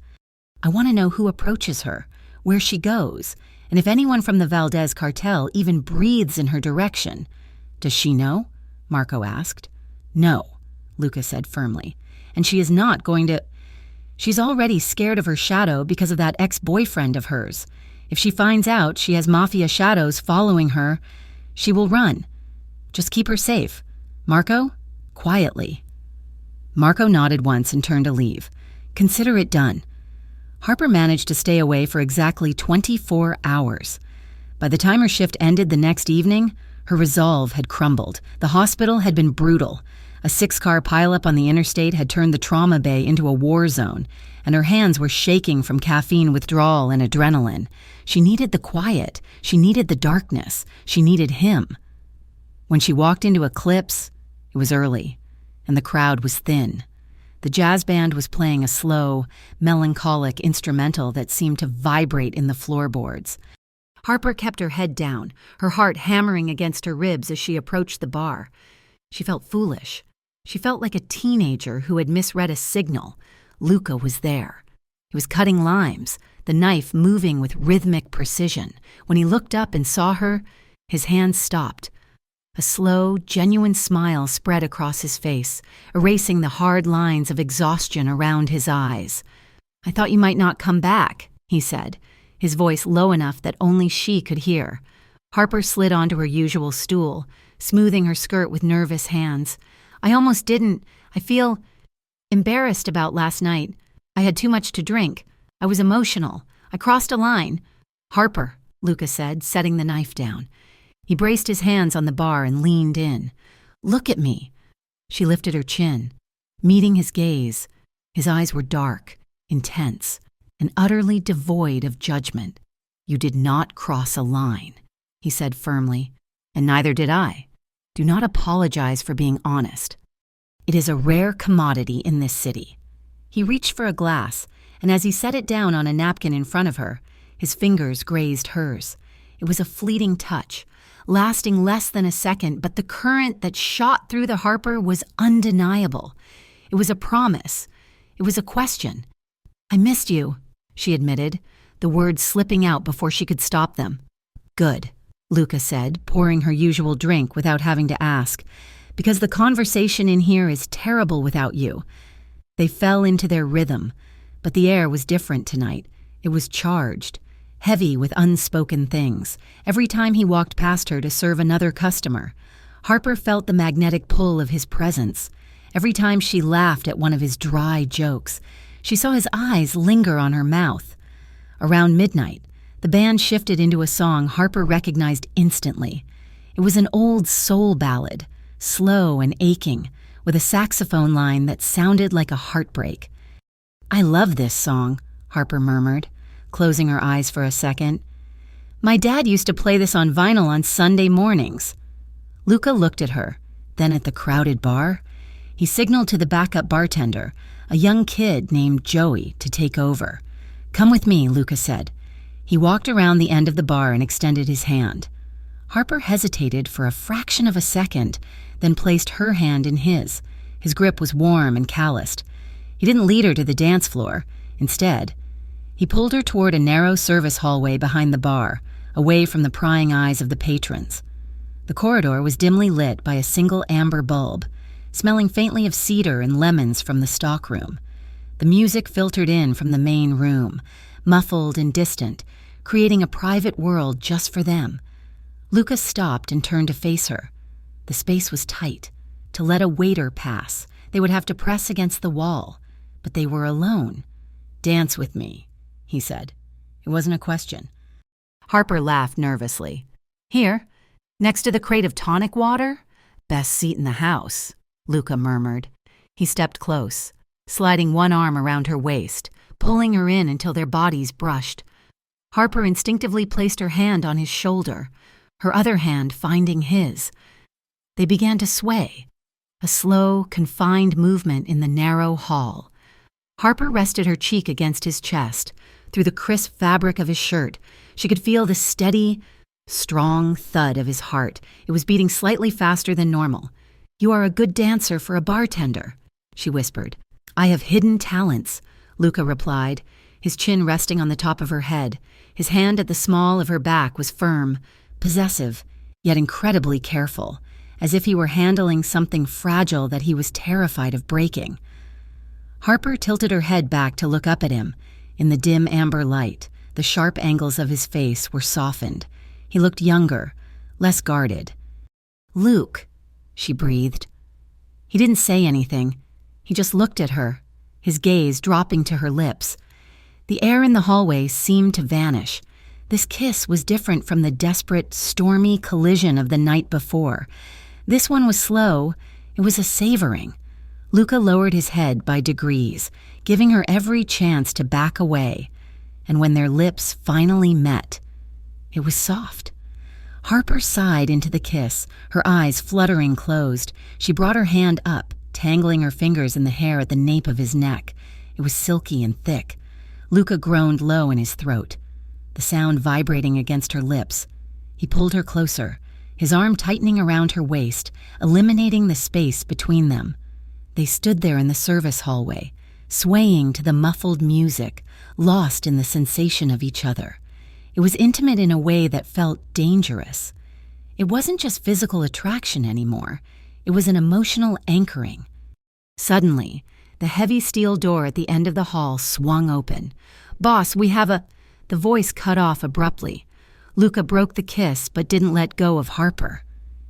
I want to know who approaches her, where she goes, and if anyone from the Valdez cartel even breathes in her direction." "Does she know?" Marco asked. "No," Luca said firmly. "And she is not going to... She's already scared of her shadow because of that ex-boyfriend of hers. If she finds out she has mafia shadows following her, she will run. Just keep her safe. Marco, quietly." Marco nodded once and turned to leave. "Consider it done." Harper managed to stay away for exactly 24 hours. By the time her shift ended the next evening, her resolve had crumbled. The hospital had been brutal. A 6-car pileup on the interstate had turned the trauma bay into a war zone, and her hands were shaking from caffeine withdrawal and adrenaline. She needed the quiet. She needed the darkness. She needed him. When she walked into Eclipse, it was early, and the crowd was thin. The jazz band was playing a slow, melancholic instrumental that seemed to vibrate in the floorboards. Harper kept her head down, her heart hammering against her ribs as she approached the bar. She felt foolish. She felt like a teenager who had misread a signal. Luca was there. He was cutting limes, the knife moving with rhythmic precision. When he looked up and saw her, his hands stopped. A slow, genuine smile spread across his face, erasing the hard lines of exhaustion around his eyes. "I thought you might not come back," he said, his voice low enough that only she could hear. Harper slid onto her usual stool, smoothing her skirt with nervous hands. "I almost didn't. I feel embarrassed about last night. I had too much to drink. I was emotional. I crossed a line." "Harper," Luca said, setting the knife down. He braced his hands on the bar and leaned in. "Look at me." She lifted her chin, meeting his gaze. His eyes were dark, intense. and utterly devoid of judgment. "You did not cross a line," he said firmly, "and neither did I. Do not apologize for being honest. It is a rare commodity in this city." He reached for a glass, and as he set it down on a napkin in front of her, his fingers grazed hers. It was a fleeting touch, lasting less than a second, but the current that shot through the Harper was undeniable. It was a promise. It was a question. "I missed you," she admitted, the words slipping out before she could stop them. "Good," Luca said, pouring her usual drink without having to ask, "because the conversation in here is terrible without you." They fell into their rhythm, but the air was different tonight. It was charged, heavy with unspoken things. Every time he walked past her to serve another customer, Harper felt the magnetic pull of his presence. Every time she laughed at one of his dry jokes, she saw his eyes linger on her mouth. Around midnight, the band shifted into a song Harper recognized instantly. It was an old soul ballad, slow and aching, with a saxophone line that sounded like a heartbreak. "I love this song," Harper murmured, closing her eyes for a second. "My dad used to play this on vinyl on Sunday mornings." Luca looked at her, then at the crowded bar. He signaled to the backup bartender, a young kid named Joey, to take over. "Come with me," Luca said. He walked around the end of the bar and extended his hand. Harper hesitated for a fraction of a second, then placed her hand in his. His grip was warm and calloused. He didn't lead her to the dance floor. Instead, he pulled her toward a narrow service hallway behind the bar, away from the prying eyes of the patrons. The corridor was dimly lit by a single amber bulb, smelling faintly of cedar and lemons from the stockroom. The music filtered in from the main room, muffled and distant, creating a private world just for them. Luca stopped and turned to face her. The space was tight. To let a waiter pass, they would have to press against the wall, but they were alone. "Dance with me," he said. It wasn't a question. Harper laughed nervously. "Here, next to the crate of tonic water? Best seat in the house," Luca murmured. He stepped close, sliding one arm around her waist, pulling her in until their bodies brushed. Harper instinctively placed her hand on his shoulder, her other hand finding his. They began to sway, a slow, confined movement in the narrow hall. Harper rested her cheek against his chest. Through the crisp fabric of his shirt, she could feel the steady, strong thud of his heart. It was beating slightly faster than normal. "You are a good dancer for a bartender," she whispered. "I have hidden talents," Luca replied, his chin resting on the top of her head. His hand at the small of her back was firm, possessive, yet incredibly careful, as if he were handling something fragile that he was terrified of breaking. Harper tilted her head back to look up at him. In the dim amber light, the sharp angles of his face were softened. He looked younger, less guarded. "Luke," she breathed. He didn't say anything. He just looked at her, his gaze dropping to her lips. The air in the hallway seemed to vanish. This kiss was different from the desperate, stormy collision of the night before. This one was slow. It was a savoring. Luca lowered his head by degrees, giving her every chance to back away. And when their lips finally met, it was soft. Harper sighed into the kiss, her eyes fluttering closed. She brought her hand up, tangling her fingers in the hair at the nape of his neck. It was silky and thick. Luca groaned low in his throat, the sound vibrating against her lips. He pulled her closer, his arm tightening around her waist, eliminating the space between them. They stood there in the service hallway, swaying to the muffled music, lost in the sensation of each other. It was intimate in a way that felt dangerous. It wasn't just physical attraction anymore. It was an emotional anchoring. Suddenly, the heavy steel door at the end of the hall swung open. "Boss, we have a—" The voice cut off abruptly. Luca broke the kiss but didn't let go of Harper.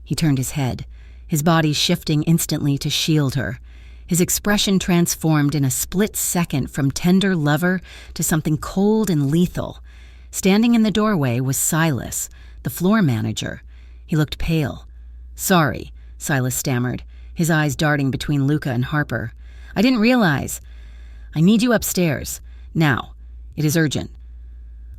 He turned his head, his body shifting instantly to shield her. His expression transformed in a split second from tender lover to something cold and lethal. Standing in the doorway was Silas, the floor manager. He looked pale. "Sorry," Silas stammered, his eyes darting between Luca and Harper. "I didn't realize. I need you upstairs. Now, It is urgent."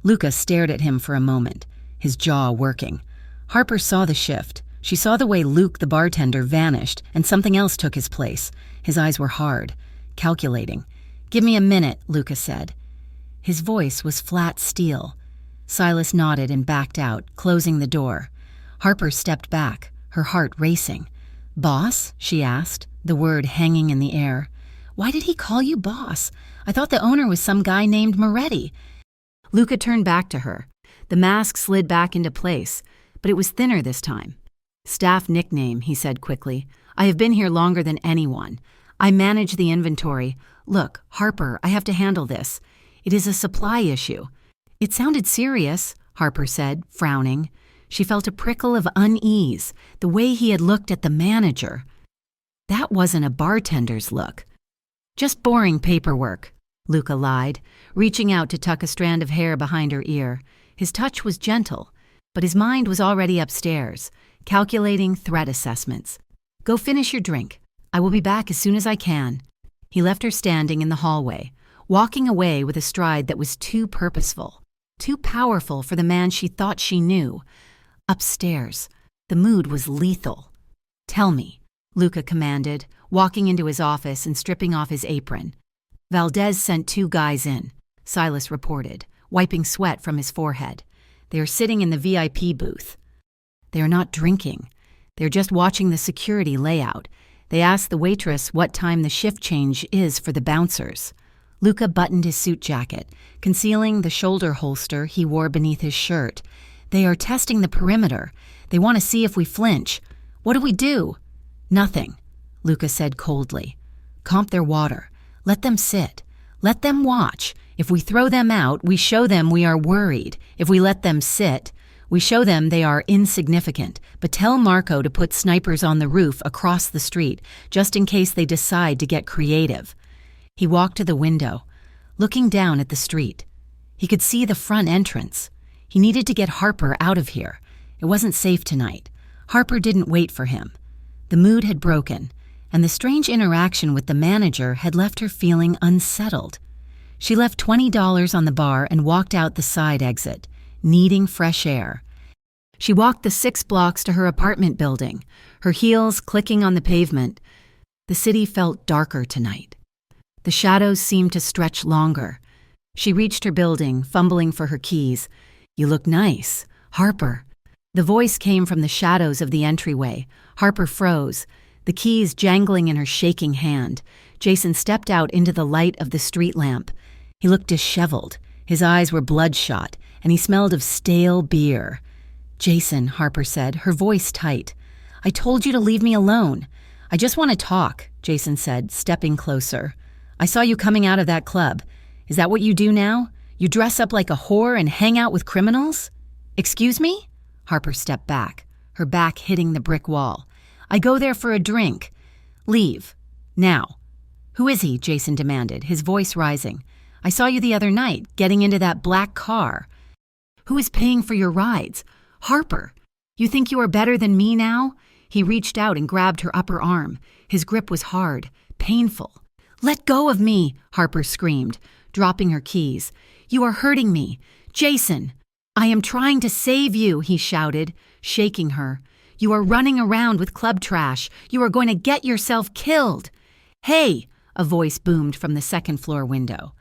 Luca stared at him for a moment, his jaw working. Harper saw the shift. She saw the way Luke, the bartender, vanished, and something else took his place. His eyes were hard, calculating. "Give me a minute," Luca said. His voice was flat steel. Silas nodded and backed out, closing the door. Harper stepped back, her heart racing. "Boss?" she asked, the word hanging in the air. "Why did he call you boss? I thought the owner was some guy named Moretti." Luca turned back to her. The mask slid back into place, but it was thinner this time. "Staff nickname," he said quickly. "I have been here longer than anyone. I manage the inventory. Look, Harper, I have to handle this. It is a supply issue." "It sounded serious," Harper said, frowning. She felt a prickle of unease, the way he had looked at the manager. That wasn't a bartender's look. "Just boring paperwork," Luca lied, reaching out to tuck a strand of hair behind her ear. His touch was gentle, but his mind was already upstairs, calculating threat assessments. "Go finish your drink. I will be back as soon as I can." He left her standing in the hallway, walking away with a stride that was too purposeful, too powerful for the man she thought she knew. Upstairs, the mood was lethal. "Tell me," Luca commanded, walking into his office and stripping off his apron. "Valdez sent 2 guys in," Silas reported, wiping sweat from his forehead. "They are sitting in the VIP booth. They are not drinking. They are just watching the security layout. They asked the waitress what time the shift change is for the bouncers." Luca buttoned his suit jacket, concealing the shoulder holster he wore beneath his shirt. "They are testing the perimeter. They want to see if we flinch. What do we do?" "Nothing," Luca said coldly. "Comp their water. Let them sit. Let them watch. If we throw them out, we show them we are worried. If we let them sit, we show them they are insignificant. But tell Marco to put snipers on the roof across the street, just in case they decide to get creative." He walked to the window, looking down at the street. He could see the front entrance. He needed to get Harper out of here. It wasn't safe tonight. Harper didn't wait for him. The mood had broken, and the strange interaction with the manager had left her feeling unsettled. She left $20 on the bar and walked out the side exit, needing fresh air. She walked the 6 blocks to her apartment building, her heels clicking on the pavement. The city felt darker tonight. The shadows seemed to stretch longer. She reached her building, fumbling for her keys. "You look nice, Harper." The voice came from the shadows of the entryway. Harper froze, the keys jangling in her shaking hand. Jason stepped out into the light of the street lamp. He looked disheveled. His eyes were bloodshot, and he smelled of stale beer. "Jason," Harper said, her voice tight. "I told you to leave me alone." "I just want to talk," Jason said, stepping closer. "I saw you coming out of that club. Is that what you do now? You dress up like a whore and hang out with criminals?" "Excuse me?" Harper stepped back, her back hitting the brick wall. "I go there for a drink." "Leave. Now." "Who is he?" Jason demanded, his voice rising. "I saw you the other night, getting into that black car." "Who is paying for your rides?" "Harper. You think you are better than me now?" He reached out and grabbed her upper arm. His grip was hard, painful. "Let go of me," Harper screamed, dropping her keys. "You are hurting me. Jason." "I am trying to save you," he shouted, shaking her. "You are running around with club trash. You are going to get yourself killed." "Hey," a voice boomed from the second-floor window.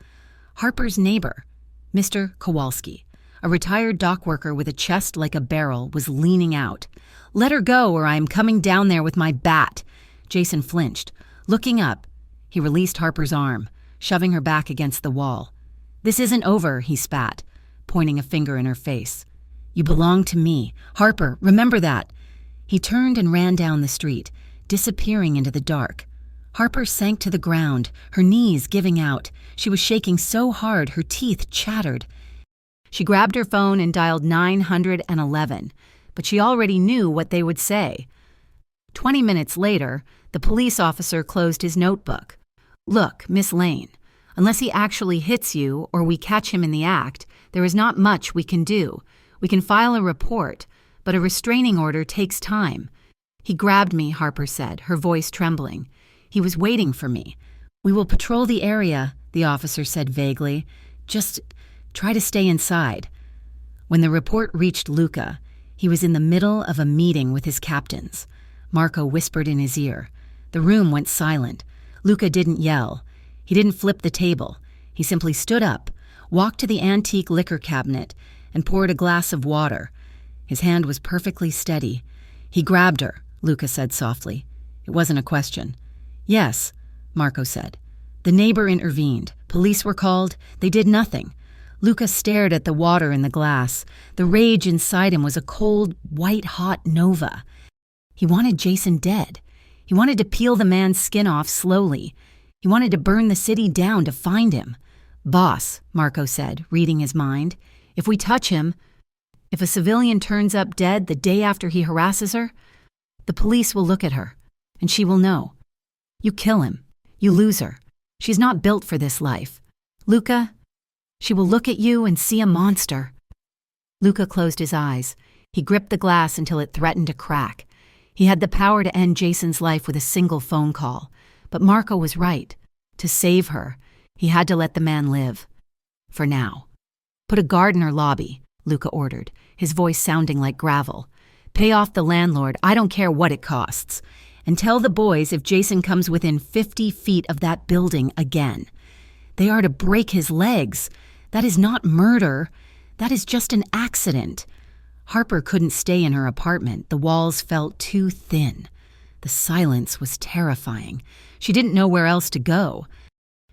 Harper's neighbor, Mr. Kowalski, a retired dock worker with a chest like a barrel, was leaning out. "Let her go or I am coming down there with my bat." Jason flinched. Looking up, he released Harper's arm, shoving her back against the wall. "This isn't over," he spat, pointing a finger in her face. "You belong to me. Harper, remember that." He turned and ran down the street, disappearing into the dark. Harper sank to the ground, her knees giving out. She was shaking so hard her teeth chattered. She grabbed her phone and dialed 911, but she already knew what they would say. 20 minutes later, the police officer closed his notebook. "Look, Miss Lane, unless he actually hits you or we catch him in the act, there is not much we can do. We can file a report, but a restraining order takes time." "He grabbed me," Harper said, her voice trembling. "He was waiting for me." "We will patrol the area," the officer said vaguely. Just Try to stay inside." When the report reached Luca, he was in the middle of a meeting with his captains. Marco whispered in his ear. The room went silent. Luca didn't yell. He didn't flip the table. He simply stood up, walked to the antique liquor cabinet, and poured a glass of water. His hand was perfectly steady. "He grabbed her," Luca said softly. It wasn't a question. "Yes," Marco said. "The neighbor intervened. Police were called. They did nothing." Luca stared at the water in the glass. The rage inside him was a cold, white-hot nova. He wanted Jason dead. He wanted to peel the man's skin off slowly. He wanted to burn the city down to find him. "Boss," Marco said, reading his mind, "if we touch him, if a civilian turns up dead the day after he harasses her, the police will look at her, and she will know. You kill him, you lose her. She's not built for this life. Luca, she will look at you and see a monster." Luca closed his eyes. He gripped the glass until it threatened to crack. He had the power to end Jason's life with a single phone call. But Marco was right. To save her, he had to let the man live. For now. "Put a guard in her lobby," Luca ordered, his voice sounding like gravel. "Pay off the landlord, I don't care what it costs. And tell the boys if Jason comes within 50 feet of that building again. They are to break his legs. That is not murder. That is just an accident." Harper couldn't stay in her apartment. The walls felt too thin. The silence was terrifying. She didn't know where else to go.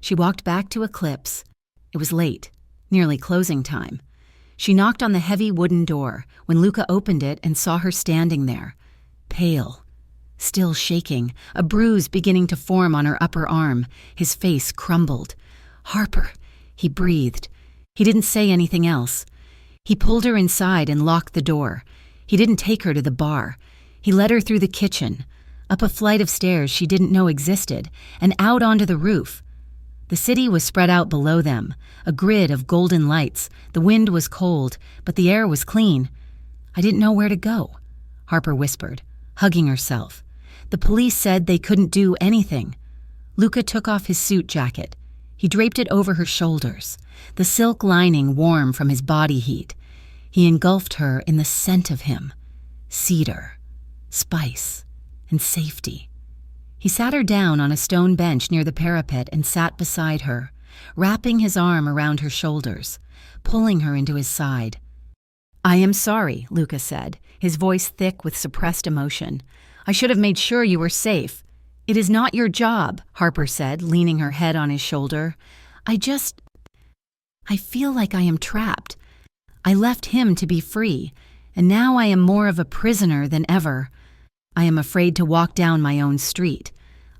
She walked back to Eclipse. It was late, nearly closing time. She knocked on the heavy wooden door when Luca opened it and saw her standing there, pale, still shaking, a bruise beginning to form on her upper arm. His face crumbled. "Harper," he breathed. He didn't say anything else. He pulled her inside and locked the door. He didn't take her to the bar. He led her through the kitchen, up a flight of stairs she didn't know existed, and out onto the roof. The city was spread out below them, a grid of golden lights. The wind was cold, but the air was clean. "I didn't know where to go," Harper whispered, hugging herself. "The police said they couldn't do anything." Luca took off his suit jacket. He draped it over her shoulders, the silk lining warm from his body heat. He engulfed her in the scent of him, cedar, spice, and safety. He sat her down on a stone bench near the parapet and sat beside her, wrapping his arm around her shoulders, pulling her into his side. "I am sorry," Luca said, his voice thick with suppressed emotion. "I should have made sure you were safe." "It is not your job," Harper said, leaning her head on his shoulder. I feel like I am trapped. I left him to be free, and now I am more of a prisoner than ever. I am afraid to walk down my own street."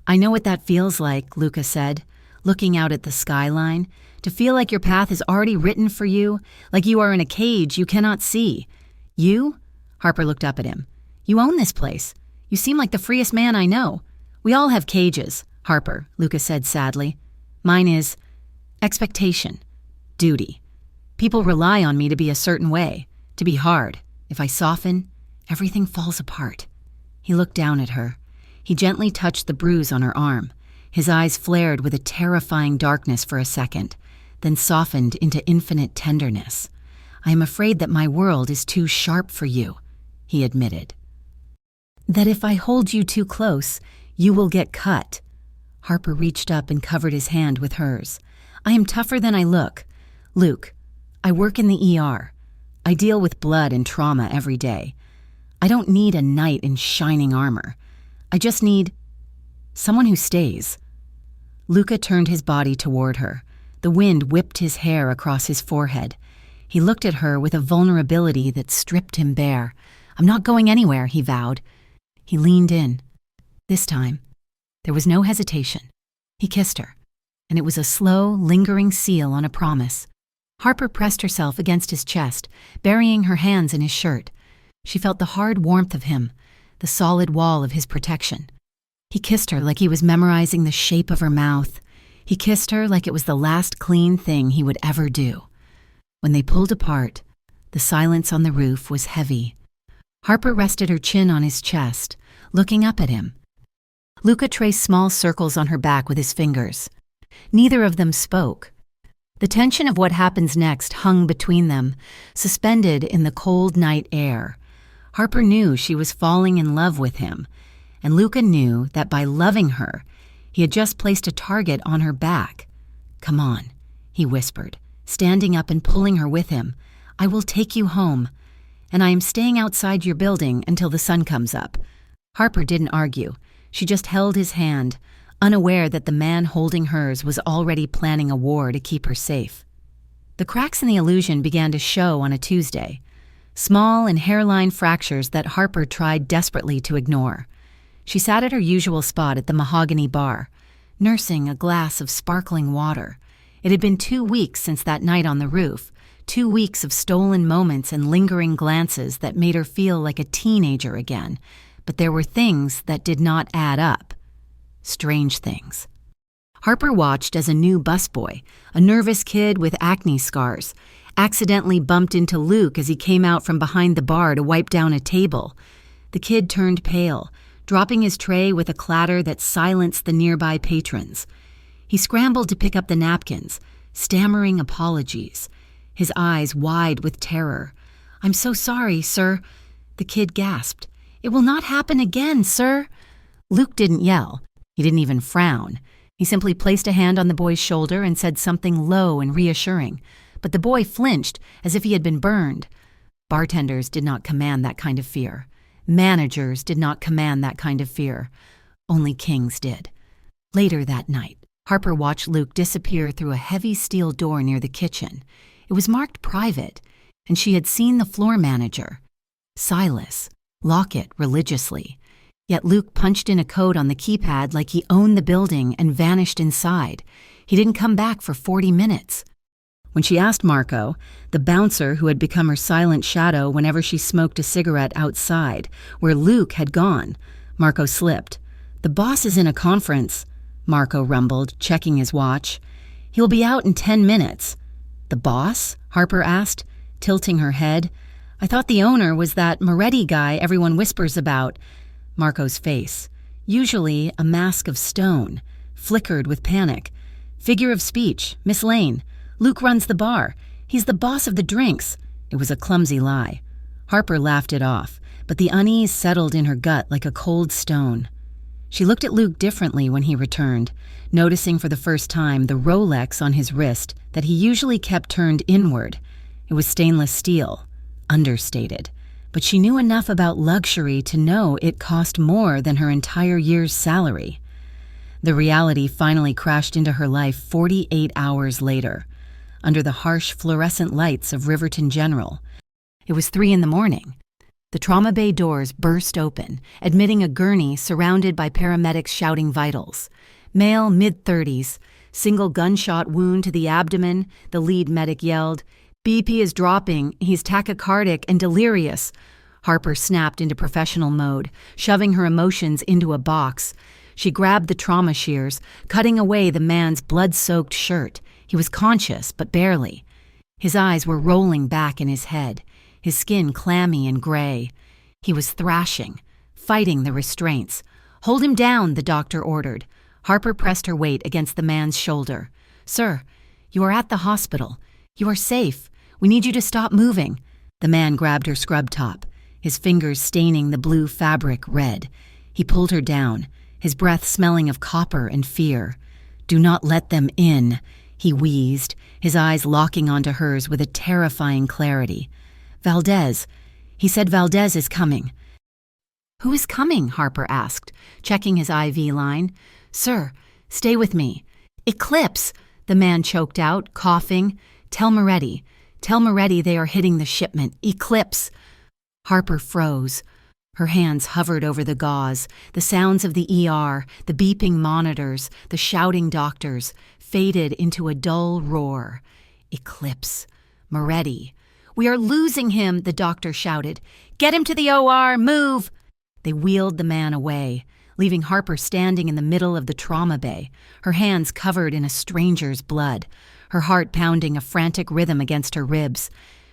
"I know what that feels like," Luca said, looking out at the skyline, "to feel like your path is already written for you, like you are in a cage you cannot see." "You?" Harper looked up at him. "You own this place. You seem like the freest man I know." "We all have cages, Harper," Luca said sadly. "Mine is expectation, duty. People rely on me to be a certain way, to be hard. If I soften, everything falls apart." He looked down at her. He gently touched the bruise on her arm. His eyes flared with a terrifying darkness for a second, then softened into infinite tenderness. "I am afraid that my world is too sharp for you," he admitted. "That if I hold you too close, you will get cut." Harper reached up and covered his hand with hers. "I am tougher than I look. Luke, I work in the ER. I deal with blood and trauma every day. I don't need a knight in shining armor. I just need someone who stays." Luca turned his body toward her. The wind whipped his hair across his forehead. He looked at her with a vulnerability that stripped him bare. "I'm not going anywhere," he vowed. He leaned in. This time, there was no hesitation. He kissed her, and it was a slow, lingering seal on a promise. Harper pressed herself against his chest, burying her hands in his shirt. She felt the hard warmth of him, the solid wall of his protection. He kissed her like he was memorizing the shape of her mouth. He kissed her like it was the last clean thing he would ever do. When they pulled apart, the silence on the roof was heavy. Harper rested her chin on his chest, looking up at him. Luca traced small circles on her back with his fingers. Neither of them spoke. The tension of what happens next hung between them, suspended in the cold night air. Harper knew she was falling in love with him, and Luca knew that by loving her, he had just placed a target on her back. "Come on," he whispered, standing up and pulling her with him. "I will take you home, and I am staying outside your building until the sun comes up." Harper didn't argue. She just held his hand, unaware that the man holding hers was already planning a war to keep her safe. The cracks in the illusion began to show on a Tuesday, small and hairline fractures that Harper tried desperately to ignore. She sat at her usual spot at the mahogany bar, nursing a glass of sparkling water. It had been 2 weeks since that night on the roof, 2 weeks of stolen moments and lingering glances that made her feel like a teenager again, but there were things that did not add up. Strange things. Harper watched as a new busboy, a nervous kid with acne scars, accidentally bumped into Luke as he came out from behind the bar to wipe down a table. The kid turned pale, dropping his tray with a clatter that silenced the nearby patrons. He scrambled to pick up the napkins, stammering apologies, his eyes wide with terror. "I'm so sorry, sir," the kid gasped. "It will not happen again, sir." Luke didn't yell. He didn't even frown. He simply placed a hand on the boy's shoulder and said something low and reassuring, but the boy flinched as if he had been burned. Bartenders did not command that kind of fear. Managers did not command that kind of fear. Only kings did. Later that night, Harper watched Luke disappear through a heavy steel door near the kitchen. It was marked private, and she had seen the floor manager, Silas, lock it religiously. Yet Luke punched in a code on the keypad like he owned the building and vanished inside. He didn't come back for 40 minutes. When she asked Marco, the bouncer who had become her silent shadow whenever she smoked a cigarette outside, where Luke had gone, Marco slipped. "The boss is in a conference," Marco rumbled, checking his watch. "He'll be out in 10 minutes. "The boss?" Harper asked, tilting her head. "I thought the owner was that Moretti guy everyone whispers about." Marco's face, usually a mask of stone, flickered with panic. "Figure of speech, Miss Lane. Luke runs the bar. He's the boss of the drinks." It was a clumsy lie. Harper laughed it off, but the unease settled in her gut like a cold stone. She looked at Luke differently when he returned, noticing for the first time the Rolex on his wrist that he usually kept turned inward. It was stainless steel, understated, but she knew enough about luxury to know it cost more than her entire year's salary. The reality finally crashed into her life 48 hours later, under the harsh fluorescent lights of Riverton General. It was 3 a.m. The trauma bay doors burst open, admitting a gurney surrounded by paramedics shouting vitals. Male, mid-30s, single gunshot wound to the abdomen, the lead medic yelled, "BP is dropping, he's tachycardic and delirious." Harper snapped into professional mode, shoving her emotions into a box. She grabbed the trauma shears, cutting away the man's blood-soaked shirt. He was conscious, but barely. His eyes were rolling back in his head, his skin clammy and gray. He was thrashing, fighting the restraints. "Hold him down," the doctor ordered. Harper pressed her weight against the man's shoulder. "Sir, you are at the hospital. You are safe. We need you to stop moving." The man grabbed her scrub top, his fingers staining the blue fabric red. He pulled her down, his breath smelling of copper and fear. "Do not let them in," he wheezed, his eyes locking onto hers with a terrifying clarity. "Valdez." He said Valdez is coming. "Who is coming?" Harper asked, checking his IV line. "Sir, stay with me." "Eclipse," the man choked out, coughing. Tell Moretti they are hitting the shipment. Eclipse." Harper froze. Her hands hovered over the gauze, the sounds of the ER, the beeping monitors, the shouting doctors, faded into a dull roar. Eclipse. Moretti. "We are losing him," the doctor shouted. "Get him to the OR, move!" They wheeled the man away, leaving Harper standing in the middle of the trauma bay, her hands covered in a stranger's blood, her heart pounding a frantic rhythm against her ribs.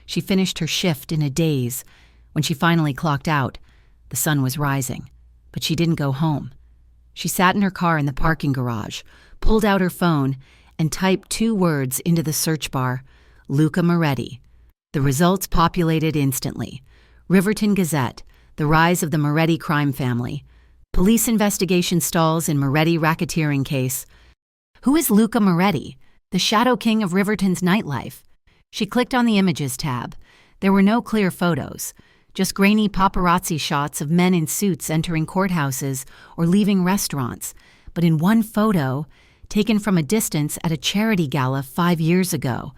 She finished her shift in a daze. When she finally clocked out, the sun was rising, but she didn't go home. She sat in her car in the parking garage, pulled out her phone, and typed 2 words into the search bar: Luca Moretti. The results populated instantly. Riverton Gazette, the rise of the Moretti crime family. Police investigation stalls in Moretti racketeering case. Who is Luca Moretti, the shadow king of Riverton's nightlife? She clicked on the Images tab. There were no clear photos, just grainy paparazzi shots of men in suits entering courthouses or leaving restaurants. But in one photo, taken from a distance at a charity gala 5 years ago,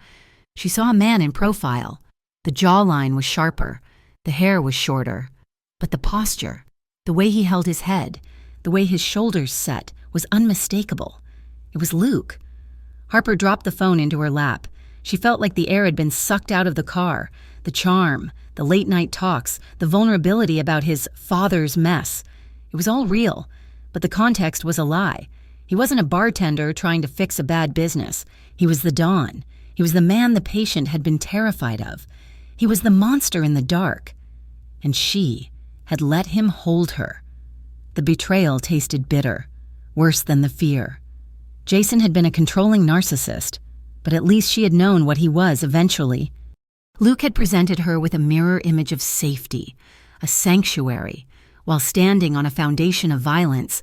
she saw a man in profile. The jawline was sharper, the hair was shorter, but the posture, the way he held his head, the way his shoulders set, was unmistakable. It was Luke. Harper dropped the phone into her lap. She felt like the air had been sucked out of the car. The charm, the late-night talks, the vulnerability about his father's mess. It was all real, but the context was a lie. He wasn't a bartender trying to fix a bad business. He was the Don. He was the man the patient had been terrified of. He was the monster in the dark. And she had let him hold her. The betrayal tasted bitter, worse than the fear. Jason had been a controlling narcissist, but at least she had known what he was eventually. Luke had presented her with a mirror image of safety, a sanctuary, while standing on a foundation of violence.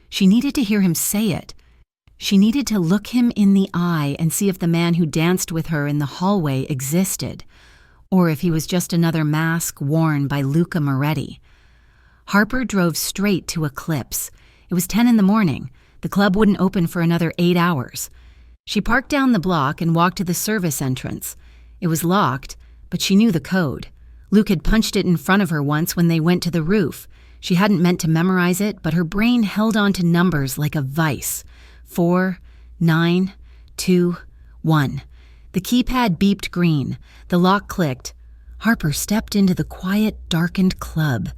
She needed to hear him say it. She needed to look him in the eye and see if the man who danced with her in the hallway existed, or if he was just another mask worn by Luca Moretti. Harper drove straight to Eclipse. It was 10 in the morning. The club wouldn't open for another 8 hours. She parked down the block and walked to the service entrance. It was locked, but she knew the code. Luke had punched it in front of her once when they went to the roof. She hadn't meant to memorize it, but her brain held on to numbers like a vice. 4, 9, 2, 1. The keypad beeped green. The lock clicked. Harper stepped into the quiet, darkened club.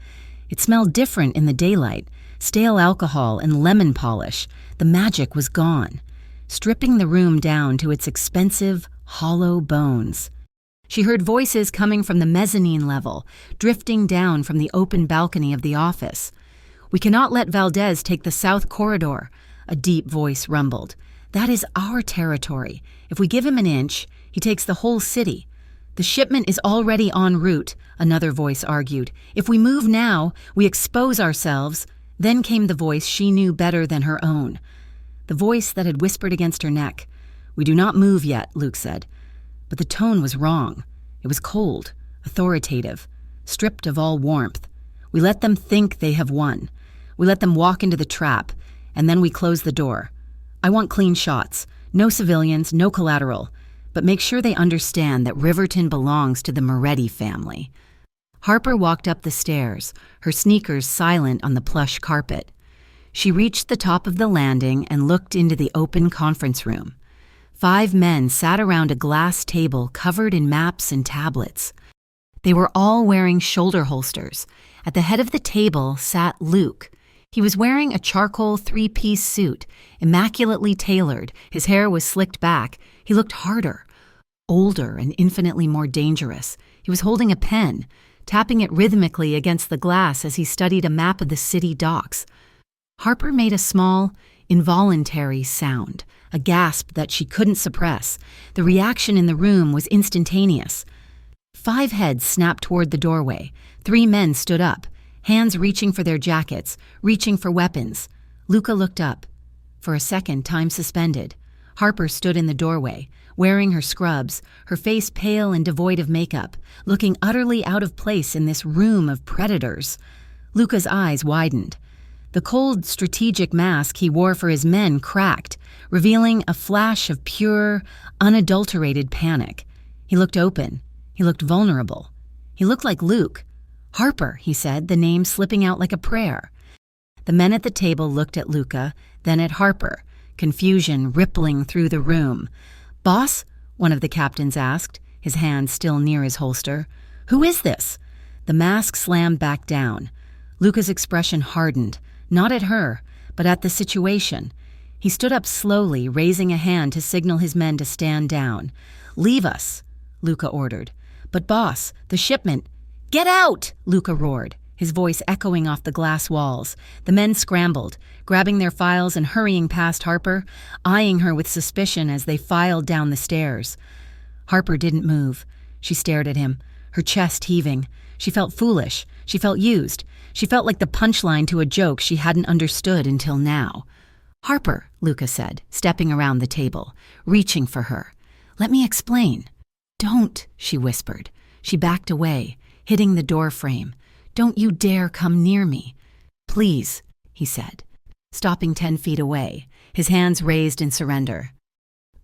It smelled different in the daylight. Stale alcohol and lemon polish. The magic was gone, stripping the room down to its expensive, hollow bones. She heard voices coming from the mezzanine level, drifting down from the open balcony of the office. "We cannot let Valdez take the south corridor," a deep voice rumbled. "That is our territory. If we give him an inch, he takes the whole city." "The shipment is already en route," another voice argued. "If we move now, we expose ourselves." Then came the voice she knew better than her own. The voice that had whispered against her neck. "We do not move yet," Luke said. But the tone was wrong. It was cold, authoritative, stripped of all warmth. "We let them think they have won. We let them walk into the trap, and then we close the door. I want clean shots. No civilians, no collateral. But make sure they understand that Riverton belongs to the Moretti family." Harper walked up the stairs, her sneakers silent on the plush carpet. She reached the top of the landing and looked into the open conference room. 5 men sat around a glass table covered in maps and tablets. They were all wearing shoulder holsters. At the head of the table sat Luke. He was wearing a charcoal 3-piece suit, immaculately tailored. His hair was slicked back. He looked harder, older, and infinitely more dangerous. He was holding a pen, tapping it rhythmically against the glass as he studied a map of the city docks. Harper made a small, involuntary sound, a gasp that she couldn't suppress. The reaction in the room was instantaneous. 5 heads snapped toward the doorway. 3 men stood up, hands reaching for their jackets, reaching for weapons. Luca looked up. For a second, time suspended. Harper stood in the doorway, wearing her scrubs, her face pale and devoid of makeup, looking utterly out of place in this room of predators. Luca's eyes widened. The cold, strategic mask he wore for his men cracked, revealing a flash of pure, unadulterated panic. He looked open. He looked vulnerable. He looked like Luke. "Harper," he said, the name slipping out like a prayer. The men at the table looked at Luca, then at Harper, confusion rippling through the room. "Boss?" one of the captains asked, his hand still near his holster. "Who is this?" The mask slammed back down. Luca's expression hardened, not at her, but at the situation. He stood up slowly, raising a hand to signal his men to stand down. "Leave us," Luca ordered. "But boss, the shipment—" "Get out!" Luca roared. his voice echoing off the glass walls. The men scrambled, grabbing their files and hurrying past Harper, eyeing her with suspicion as they filed down the stairs. Harper didn't move. She stared at him, her chest heaving. She felt foolish. She felt used. She felt like the punchline to a joke she hadn't understood until now. "Harper," Luca said, stepping around the table, reaching for her. "Let me explain." "Don't," she whispered. She backed away, hitting the door frame. "Don't you dare come near me." "Please," he said, stopping 10 feet away, his hands raised in surrender.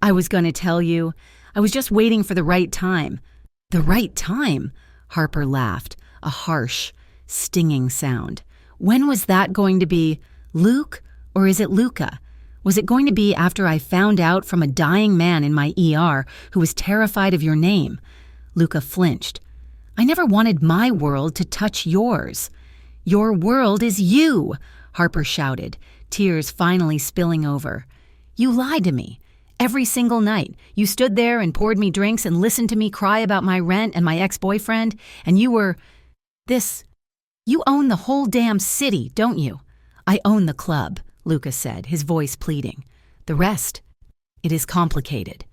"I was going to tell you. I was just waiting for the right time." "The right time?" Harper laughed, a harsh, stinging sound. "When was that going to be? Luke? Or is it Luca? Was it going to be after I found out from a dying man in my ER who was terrified of your name?" Luca flinched. "I never wanted my world to touch yours." "Your world is you," Harper shouted, tears finally spilling over. "You lied to me. Every single night, you stood there and poured me drinks and listened to me cry about my rent and my ex-boyfriend, and you were... this... You own the whole damn city, don't you?" "I own the club," Luca said, his voice pleading. "The rest, it is complicated."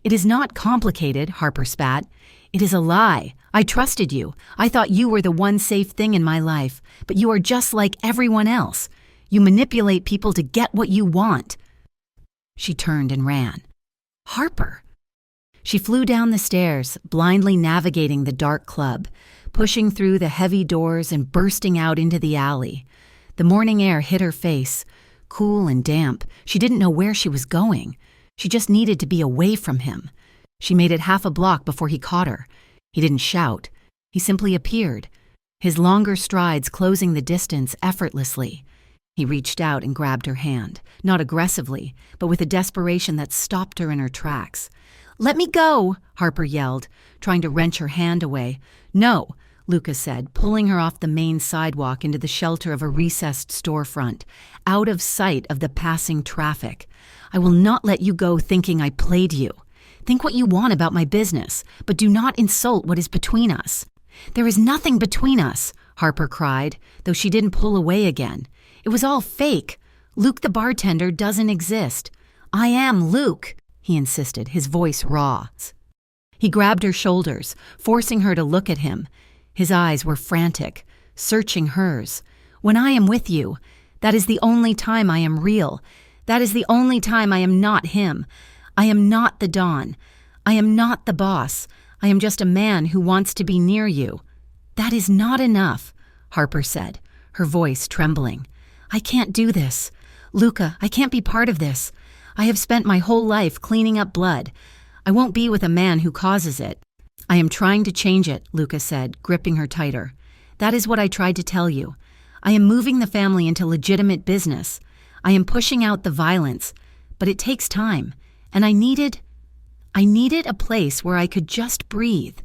"It is not complicated," Harper spat. "It is a lie. I trusted you. I thought you were the one safe thing in my life, but you are just like everyone else. You manipulate people to get what you want." She turned and ran. "Harper!" She flew down the stairs, blindly navigating the dark club, pushing through the heavy doors and bursting out into the alley. The morning air hit her face, cool and damp. She didn't know where she was going. She just needed to be away from him. She made it half a block before he caught her. He didn't shout. He simply appeared, his longer strides closing the distance effortlessly. He reached out and grabbed her hand, not aggressively, but with a desperation that stopped her in her tracks. "Let me go," Harper yelled, trying to wrench her hand away. "No," Luca said, pulling her off the main sidewalk into the shelter of a recessed storefront, out of sight of the passing traffic. "I will not let you go thinking I played you. Think what you want about my business, but do not insult what is between us." "There is nothing between us," Harper cried, though she didn't pull away again. "It was all fake. Luke the bartender doesn't exist." "I am Luke," he insisted, his voice raw. He grabbed her shoulders, forcing her to look at him. His eyes were frantic, searching hers. "When I am with you, that is the only time I am real. That is the only time I am not him. I am not the Don. I am not the boss. I am just a man who wants to be near you." "That is not enough," Harper said, her voice trembling. "I can't do this. Luca, I can't be part of this. I have spent my whole life cleaning up blood. I won't be with a man who causes it." "I am trying to change it," Luca said, gripping her tighter. "That is what I tried to tell you. I am moving the family into legitimate business. I am pushing out the violence, but it takes time, and I needed a place where I could just breathe.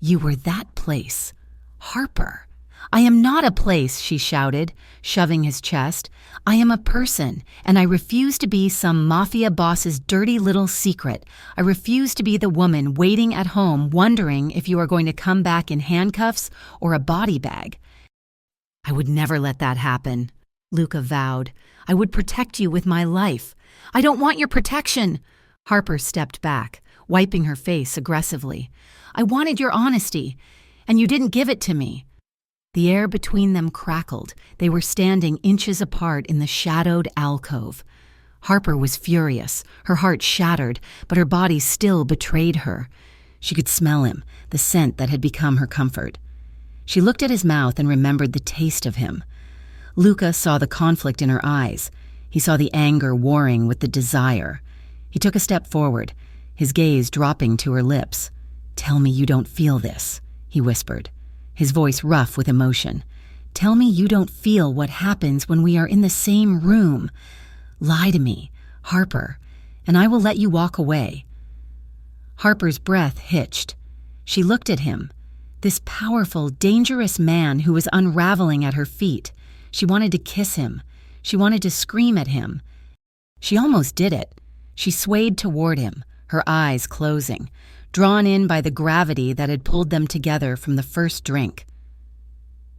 You were that place. Harper." "I am not a place," she shouted, shoving his chest. "I am a person, and I refuse to be some mafia boss's dirty little secret. I refuse to be the woman waiting at home wondering if you are going to come back in handcuffs or a body bag." "I would never let that happen," Luca vowed. "I would protect you with my life." "I don't want your protection." Harper stepped back, wiping her face aggressively. "I wanted your honesty, and you didn't give it to me." The air between them crackled. They were standing inches apart in the shadowed alcove. Harper was furious, her heart shattered, but her body still betrayed her. She could smell him, the scent that had become her comfort. She looked at his mouth and remembered the taste of him. Luca saw the conflict in her eyes. He saw the anger warring with the desire. He took a step forward, his gaze dropping to her lips. "Tell me you don't feel this," he whispered, his voice rough with emotion. "Tell me you don't feel what happens when we are in the same room. Lie to me, Harper, and I will let you walk away." Harper's breath hitched. She looked at him, this powerful, dangerous man who was unraveling at her feet. She wanted to kiss him. She wanted to scream at him. She almost did it. She swayed toward him, her eyes closing, drawn in by the gravity that had pulled them together from the first drink.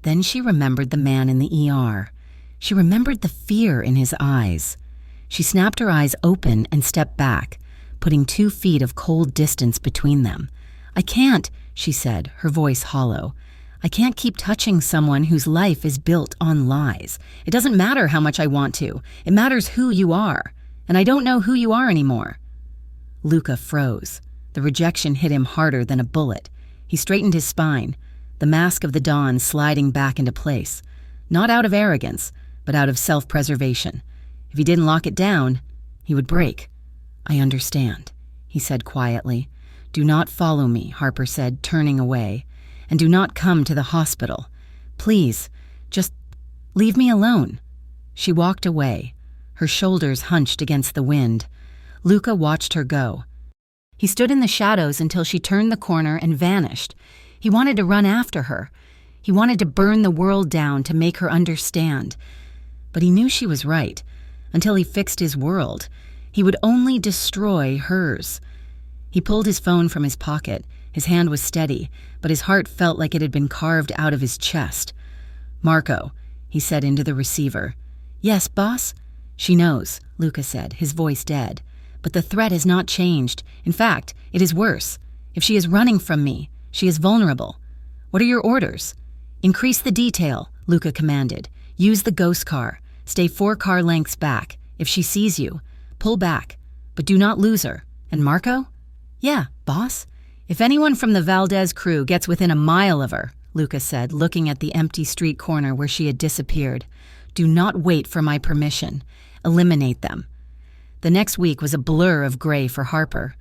Then she remembered the man in the ER. She remembered the fear in his eyes. She snapped her eyes open and stepped back, putting 2 feet of cold distance between them. "I can't," she said, her voice hollow. "I can't keep touching someone whose life is built on lies. It doesn't matter how much I want to. It matters who you are. And I don't know who you are anymore." Luca froze. The rejection hit him harder than a bullet. He straightened his spine, the mask of the dawn sliding back into place. Not out of arrogance, but out of self-preservation. If he didn't lock it down, he would break. "I understand," he said quietly. "Do not follow me," Harper said, turning away. "And do not come to the hospital. Please, just leave me alone." She walked away, her shoulders hunched against the wind. Luca watched her go. He stood in the shadows until she turned the corner and vanished. He wanted to run after her. He wanted to burn the world down to make her understand. But he knew she was right. Until he fixed his world, he would only destroy hers. He pulled his phone from his pocket. His hand was steady, but his heart felt like it had been carved out of his chest. "Marco," he said into the receiver. "Yes, boss?" "She knows," Luca said, his voice dead. "But the threat has not changed. In fact, it is worse. If she is running from me, she is vulnerable." "What are your orders?" "Increase the detail," Luca commanded. "Use the ghost car. Stay 4 car lengths back. If she sees you, pull back. But do not lose her. And Marco?" "Yeah, boss?" "If anyone from the Valdez crew gets within a mile of her," Luca said, looking at the empty street corner where she had disappeared, "do not wait for my permission. Eliminate them." The next week was a blur of gray for Harper.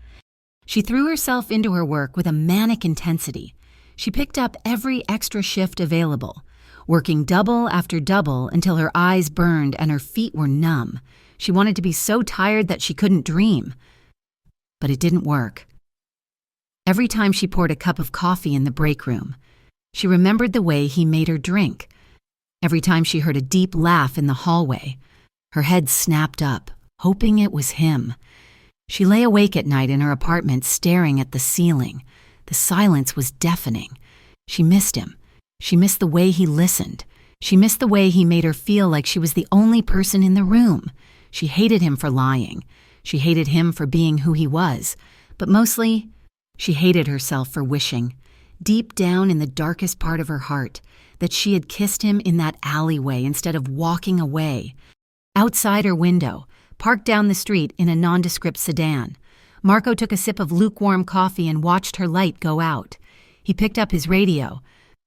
She threw herself into her work with a manic intensity. She picked up every extra shift available, working double after double until her eyes burned and her feet were numb. She wanted to be so tired that she couldn't dream. But it didn't work. Every time she poured a cup of coffee in the break room, she remembered the way he made her drink. Every time she heard a deep laugh in the hallway, her head snapped up, hoping it was him. She lay awake at night in her apartment staring at the ceiling. The silence was deafening. She missed him. She missed the way he listened. She missed the way he made her feel like she was the only person in the room. She hated him for lying. She hated him for being who he was. But mostly, she hated herself for wishing, deep down in the darkest part of her heart, that she had kissed him in that alleyway instead of walking away. Outside her window, parked down the street in a nondescript sedan, Marco took a sip of lukewarm coffee and watched her light go out. He picked up his radio.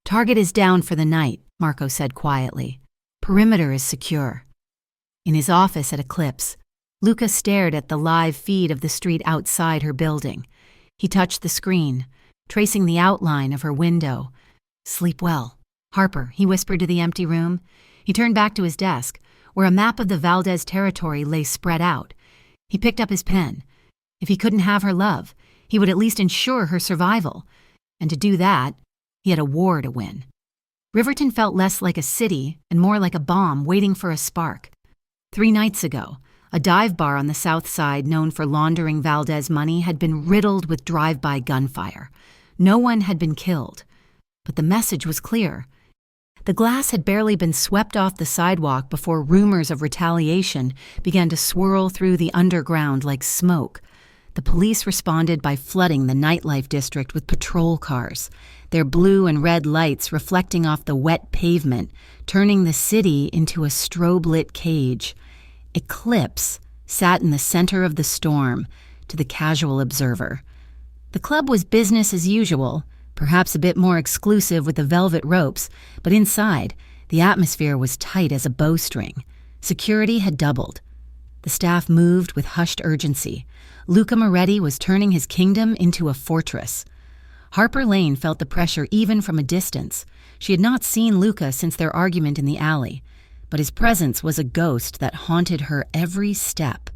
"Target is down for the night," Marco said quietly. "Perimeter is secure." In his office at Eclipse, Luca stared at the live feed of the street outside her building. He touched the screen, tracing the outline of her window. "Sleep well, Harper," he whispered to the empty room. He turned back to his desk, where a map of the Valdez territory lay spread out. He picked up his pen. If he couldn't have her love, he would at least ensure her survival. And to do that, he had a war to win. Riverton felt less like a city and more like a bomb waiting for a spark. 3 nights ago, a dive bar on the south side known for laundering Valdez money had been riddled with drive-by gunfire. No one had been killed, but the message was clear. The glass had barely been swept off the sidewalk before rumors of retaliation began to swirl through the underground like smoke. The police responded by flooding the nightlife district with patrol cars, their blue and red lights reflecting off the wet pavement, turning the city into a strobe-lit cage. Eclipse sat in the center of the storm, to the casual observer. The club was business as usual, perhaps a bit more exclusive with the velvet ropes, but inside, the atmosphere was tight as a bowstring. Security had doubled. The staff moved with hushed urgency. Luca Moretti was turning his kingdom into a fortress. Harper Lane felt the pressure even from a distance. She had not seen Luca since their argument in the alley, but his presence was a ghost that haunted her every step.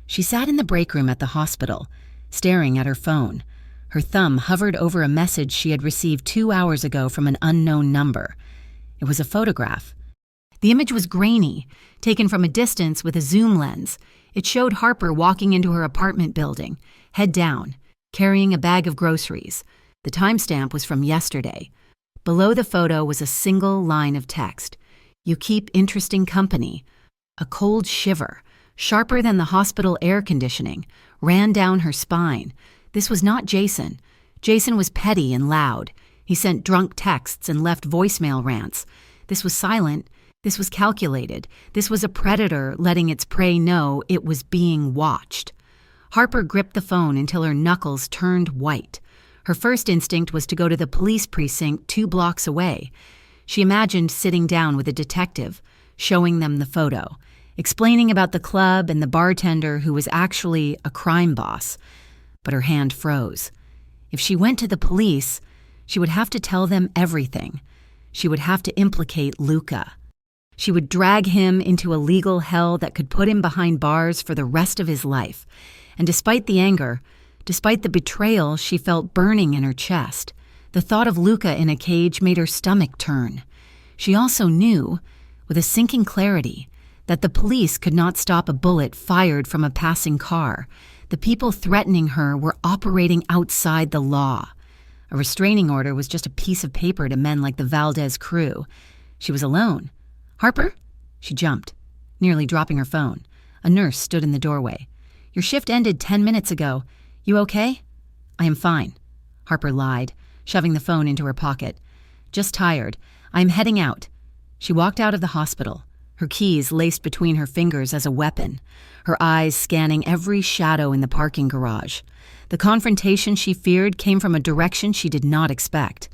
She sat in the break room at the hospital, staring at her phone. Her thumb hovered over a message she had received 2 hours ago from an unknown number. It was a photograph. The image was grainy, taken from a distance with a zoom lens. It showed Harper walking into her apartment building, head down, carrying a bag of groceries. The timestamp was from yesterday. Below the photo was a single line of text. "You keep interesting company." A cold shiver, sharper than the hospital air conditioning, ran down her spine. This was not Jason. Jason was petty and loud. He sent drunk texts and left voicemail rants. This was silent. This was calculated. This was a predator letting its prey know it was being watched. Harper gripped the phone until her knuckles turned white. Her first instinct was to go to the police precinct 2 blocks away. She imagined sitting down with a detective, showing them the photo, explaining about the club and the bartender who was actually a crime boss. But her hand froze. If she went to the police, she would have to tell them everything. She would have to implicate Luca. She would drag him into a legal hell that could put him behind bars for the rest of his life. And despite the anger, despite the betrayal she felt burning in her chest, the thought of Luca in a cage made her stomach turn. She also knew, with a sinking clarity, that the police could not stop a bullet fired from a passing car. The people threatening her were operating outside the law. A restraining order was just a piece of paper to men like the Valdez crew. She was alone. "Harper?" She jumped, nearly dropping her phone. A nurse stood in the doorway. "Your shift ended 10 minutes ago. You okay?" "I am fine," Harper lied, shoving the phone into her pocket. "Just tired. I am heading out." She walked out of the hospital, her keys laced between her fingers as a weapon, her eyes scanning every shadow in the parking garage. The confrontation she feared came from a direction she did not expect.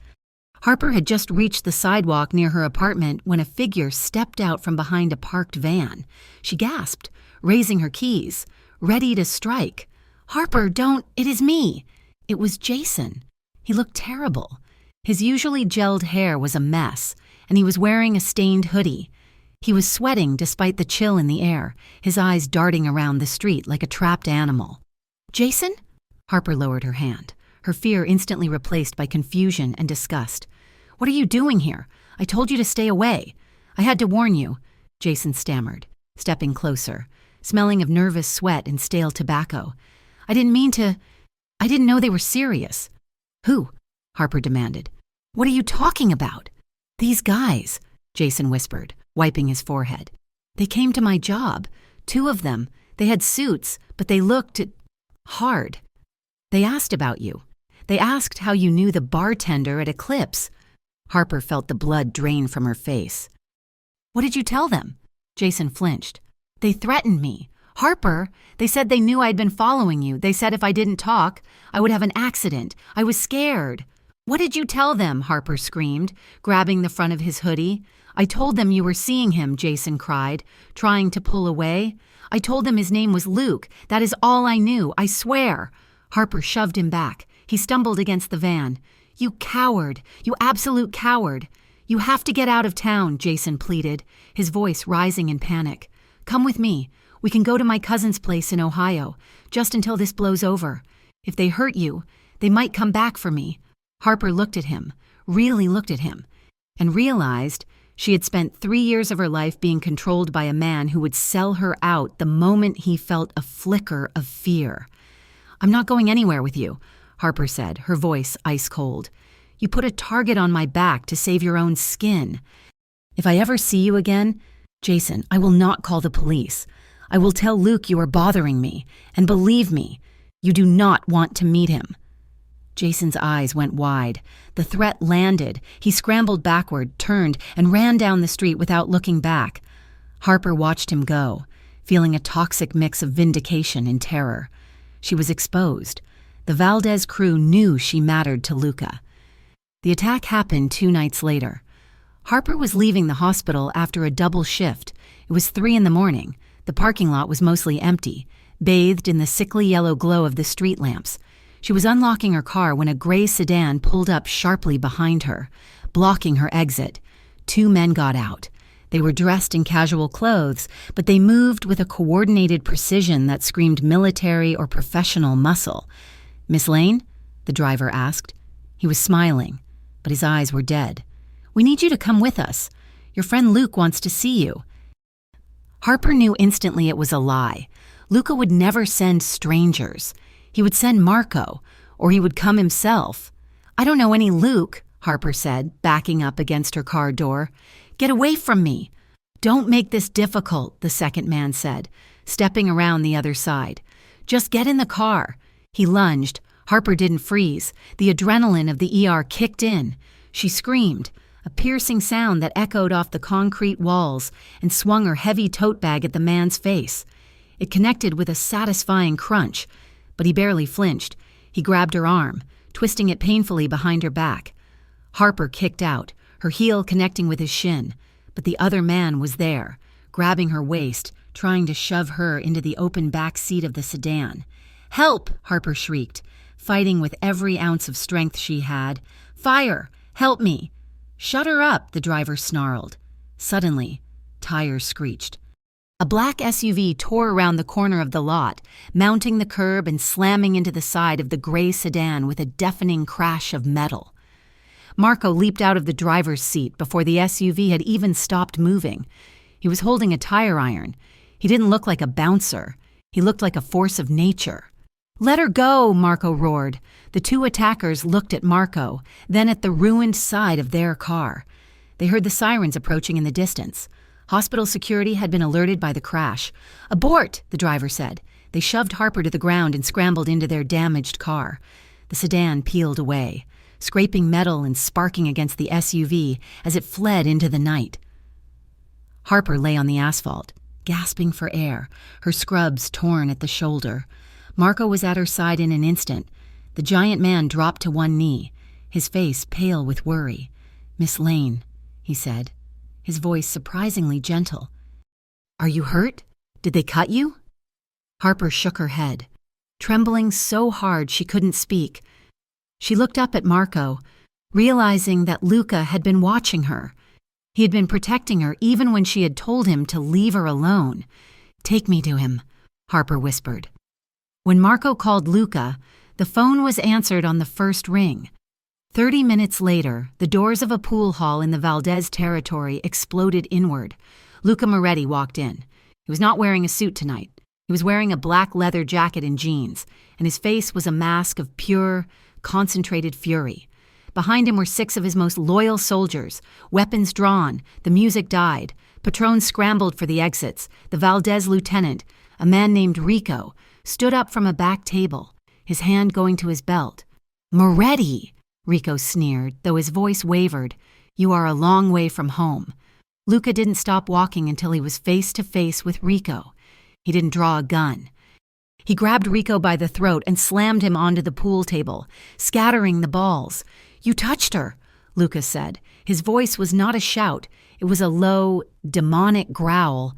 Harper had just reached the sidewalk near her apartment when a figure stepped out from behind a parked van. She gasped, raising her keys, ready to strike. "Harper, don't! It is me!" It was Jason. He looked terrible. His usually gelled hair was a mess, and he was wearing a stained hoodie. He was sweating despite the chill in the air, his eyes darting around the street like a trapped animal. "Jason?" Harper lowered her hand, her fear instantly replaced by confusion and disgust. "What are you doing here? I told you to stay away. I had to warn you," Jason stammered, stepping closer, smelling of nervous sweat and stale tobacco. I didn't know they were serious." "Who?" Harper demanded. "What are you talking about?" "These guys," Jason whispered, wiping his forehead. "They came to my job. 2 of them. They had suits, but they looked hard. They asked about you. They asked how you knew the bartender at Eclipse." Harper felt the blood drain from her face. "What did you tell them?" Jason flinched. "They threatened me. Harper, they said they knew I'd been following you. They said if I didn't talk, I would have an accident. I was scared." "What did you tell them?" Harper screamed, grabbing the front of his hoodie. "I told them you were seeing him," Jason cried, trying to pull away. "I told them his name was Luke. That is all I knew, I swear." Harper shoved him back. He stumbled against the van. "You coward! You absolute coward! You have to get out of town," Jason pleaded, his voice rising in panic. "Come with me. We can go to my cousin's place in Ohio, just until this blows over. If they hurt you, they might come back for me." Harper looked at him, really looked at him, and realized she had spent 3 years of her life being controlled by a man who would sell her out the moment he felt a flicker of fear. "I'm not going anywhere with you," Harper said, her voice ice cold. "You put a target on my back to save your own skin. If I ever see you again, Jason, I will not call the police. I will tell Luke you are bothering me, and believe me, you do not want to meet him." Jason's eyes went wide. The threat landed. He scrambled backward, turned, and ran down the street without looking back. Harper watched him go, feeling a toxic mix of vindication and terror. She was exposed. The Valdez crew knew she mattered to Luca. The attack happened 2 nights later. Harper was leaving the hospital after a double shift. It was 3 a.m. The parking lot was mostly empty, bathed in the sickly yellow glow of the street lamps. She was unlocking her car when a gray sedan pulled up sharply behind her, blocking her exit. 2 men got out. They were dressed in casual clothes, but they moved with a coordinated precision that screamed military or professional muscle. "Miss Lane?" the driver asked. He was smiling, but his eyes were dead. "We need you to come with us. Your friend Luke wants to see you." Harper knew instantly it was a lie. Luca would never send strangers. He would send Marco, or he would come himself. "I don't know any Luke," Harper said, backing up against her car door. "Get away from me." "Don't make this difficult," the second man said, stepping around the other side. "Just get in the car." He lunged. Harper didn't freeze. The adrenaline of the ER kicked in. She screamed, a piercing sound that echoed off the concrete walls, and swung her heavy tote bag at the man's face. It connected with a satisfying crunch, but he barely flinched. He grabbed her arm, twisting it painfully behind her back. Harper kicked out, her heel connecting with his shin, but the other man was there, grabbing her waist, trying to shove her into the open back seat of the sedan. "Help!" Harper shrieked, fighting with every ounce of strength she had. "Fire! Help me!" "Shut her up," the driver snarled. Suddenly, tires screeched. A black SUV tore around the corner of the lot, mounting the curb and slamming into the side of the gray sedan with a deafening crash of metal. Marco leaped out of the driver's seat before the SUV had even stopped moving. He was holding a tire iron. He didn't look like a bouncer. He looked like a force of nature. "Let her go," Marco roared. The two attackers looked at Marco, then at the ruined side of their car. They heard the sirens approaching in the distance. Hospital security had been alerted by the crash. "Abort," the driver said. They shoved Harper to the ground and scrambled into their damaged car. The sedan peeled away, scraping metal and sparking against the SUV as it fled into the night. Harper lay on the asphalt, gasping for air, her scrubs torn at the shoulder. Marco was at her side in an instant. The giant man dropped to one knee, his face pale with worry. "Miss Lane," he said, his voice surprisingly gentle. "Are you hurt? Did they cut you?" Harper shook her head, trembling so hard she couldn't speak. She looked up at Marco, realizing that Luca had been watching her. He had been protecting her even when she had told him to leave her alone. "Take me to him," Harper whispered. When Marco called Luca, the phone was answered on the first ring. 30 minutes later, the doors of a pool hall in the Valdez territory exploded inward. Luca Moretti walked in. He was not wearing a suit tonight. He was wearing a black leather jacket and jeans, and his face was a mask of pure, concentrated fury. Behind him were 6 of his most loyal soldiers, weapons drawn. The music died. Patrons scrambled for the exits. The Valdez lieutenant, a man named Rico, stood up from a back table, his hand going to his belt. "Moretti," Rico sneered, though his voice wavered. "You are a long way from home." Luca didn't stop walking until he was face to face with Rico. He didn't draw a gun. He grabbed Rico by the throat and slammed him onto the pool table, scattering the balls. "You touched her," Luca said. His voice was not a shout. It was a low, demonic growl.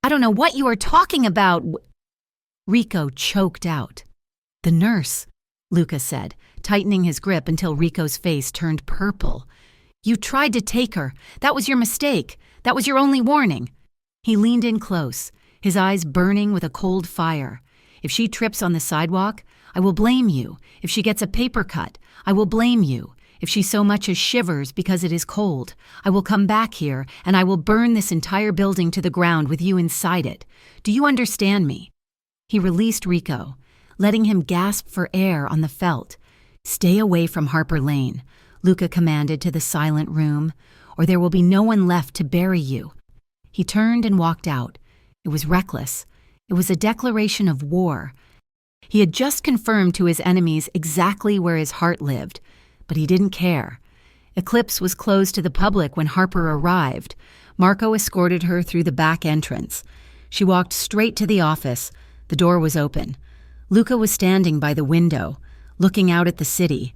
"I don't know what you are talking about." Rico choked out. "The nurse," Luca said, tightening his grip until Rico's face turned purple. "You tried to take her. That was your mistake. That was your only warning." He leaned in close, his eyes burning with a cold fire. "If she trips on the sidewalk, I will blame you. If she gets a paper cut, I will blame you. If she so much as shivers because it is cold, I will come back here and I will burn this entire building to the ground with you inside it. Do you understand me?" He released Rico, letting him gasp for air on the felt. "Stay away from Harper Lane," Luca commanded to the silent room, "or there will be no one left to bury you." He turned and walked out. It was reckless. It was a declaration of war. He had just confirmed to his enemies exactly where his heart lived, but he didn't care. Eclipse was closed to the public when Harper arrived. Marco escorted her through the back entrance. She walked straight to the office. The door was open. Luca was standing by the window, looking out at the city.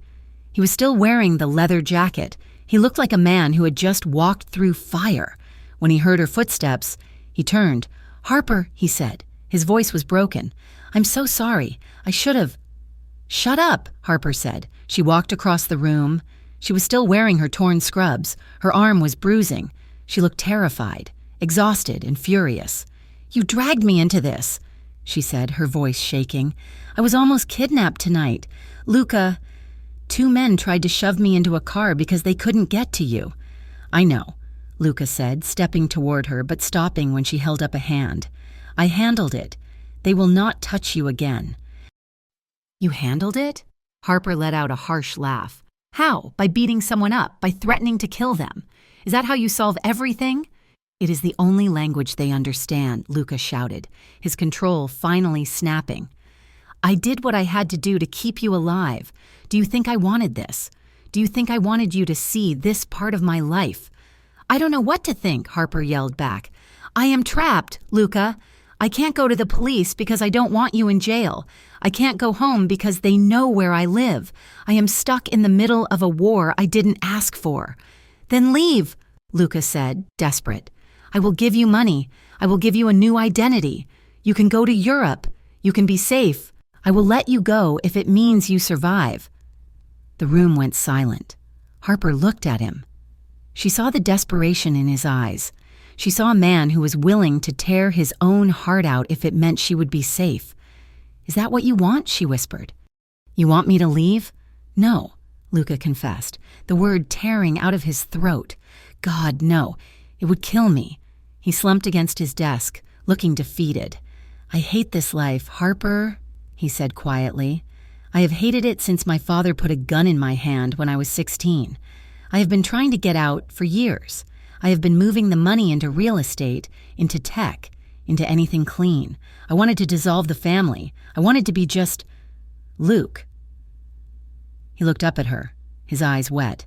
He was still wearing the leather jacket. He looked like a man who had just walked through fire. When he heard her footsteps, he turned. "Harper," he said. His voice was broken. "I'm so sorry. I should have—" "Shut up," Harper said. She walked across the room. She was still wearing her torn scrubs. Her arm was bruising. She looked terrified, exhausted, and furious. "You dragged me into this," she said, her voice shaking. "I was almost kidnapped tonight. Luca, 2 men tried to shove me into a car because they couldn't get to you." "I know," Luca said, stepping toward her but stopping when she held up a hand. "I handled it. They will not touch you again." "You handled it?" Harper let out a harsh laugh. How? By beating someone up, by threatening to kill them. Is that how you solve everything? It is the only language they understand, Luca shouted, his control finally snapping. I did what I had to do to keep you alive. Do you think I wanted this? Do you think I wanted you to see this part of my life? I don't know what to think, Harper yelled back. I am trapped, Luca. I can't go to the police because I don't want you in jail. I can't go home because they know where I live. I am stuck in the middle of a war I didn't ask for. Then leave, Luca said, desperate. I will give you money. I will give you a new identity. You can go to Europe. You can be safe. I will let you go if it means you survive. The room went silent. Harper looked at him. She saw the desperation in his eyes. She saw a man who was willing to tear his own heart out if it meant she would be safe. Is that what you want? She whispered. You want me to leave? No, Luca confessed, the word tearing out of his throat. God, no. It would kill me. He slumped against his desk, looking defeated. I hate this life, Harper, he said quietly. I have hated it since my father put a gun in my hand when I was 16. I have been trying to get out for years. I have been moving the money into real estate, into tech, into anything clean. I wanted to dissolve the family. I wanted to be just Luke. He looked up at her, his eyes wet.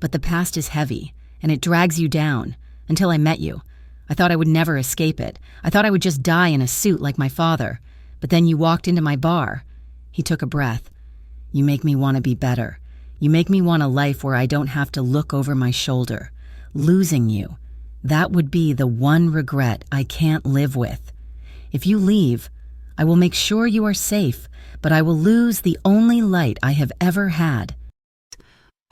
But the past is heavy, and it drags you down. Until I met you. I thought I would never escape it. I thought I would just die in a suit like my father. But then you walked into my bar. He took a breath. You make me want to be better. You make me want a life where I don't have to look over my shoulder. Losing you, that would be the one regret I can't live with. If you leave, I will make sure you are safe, but I will lose the only light I have ever had.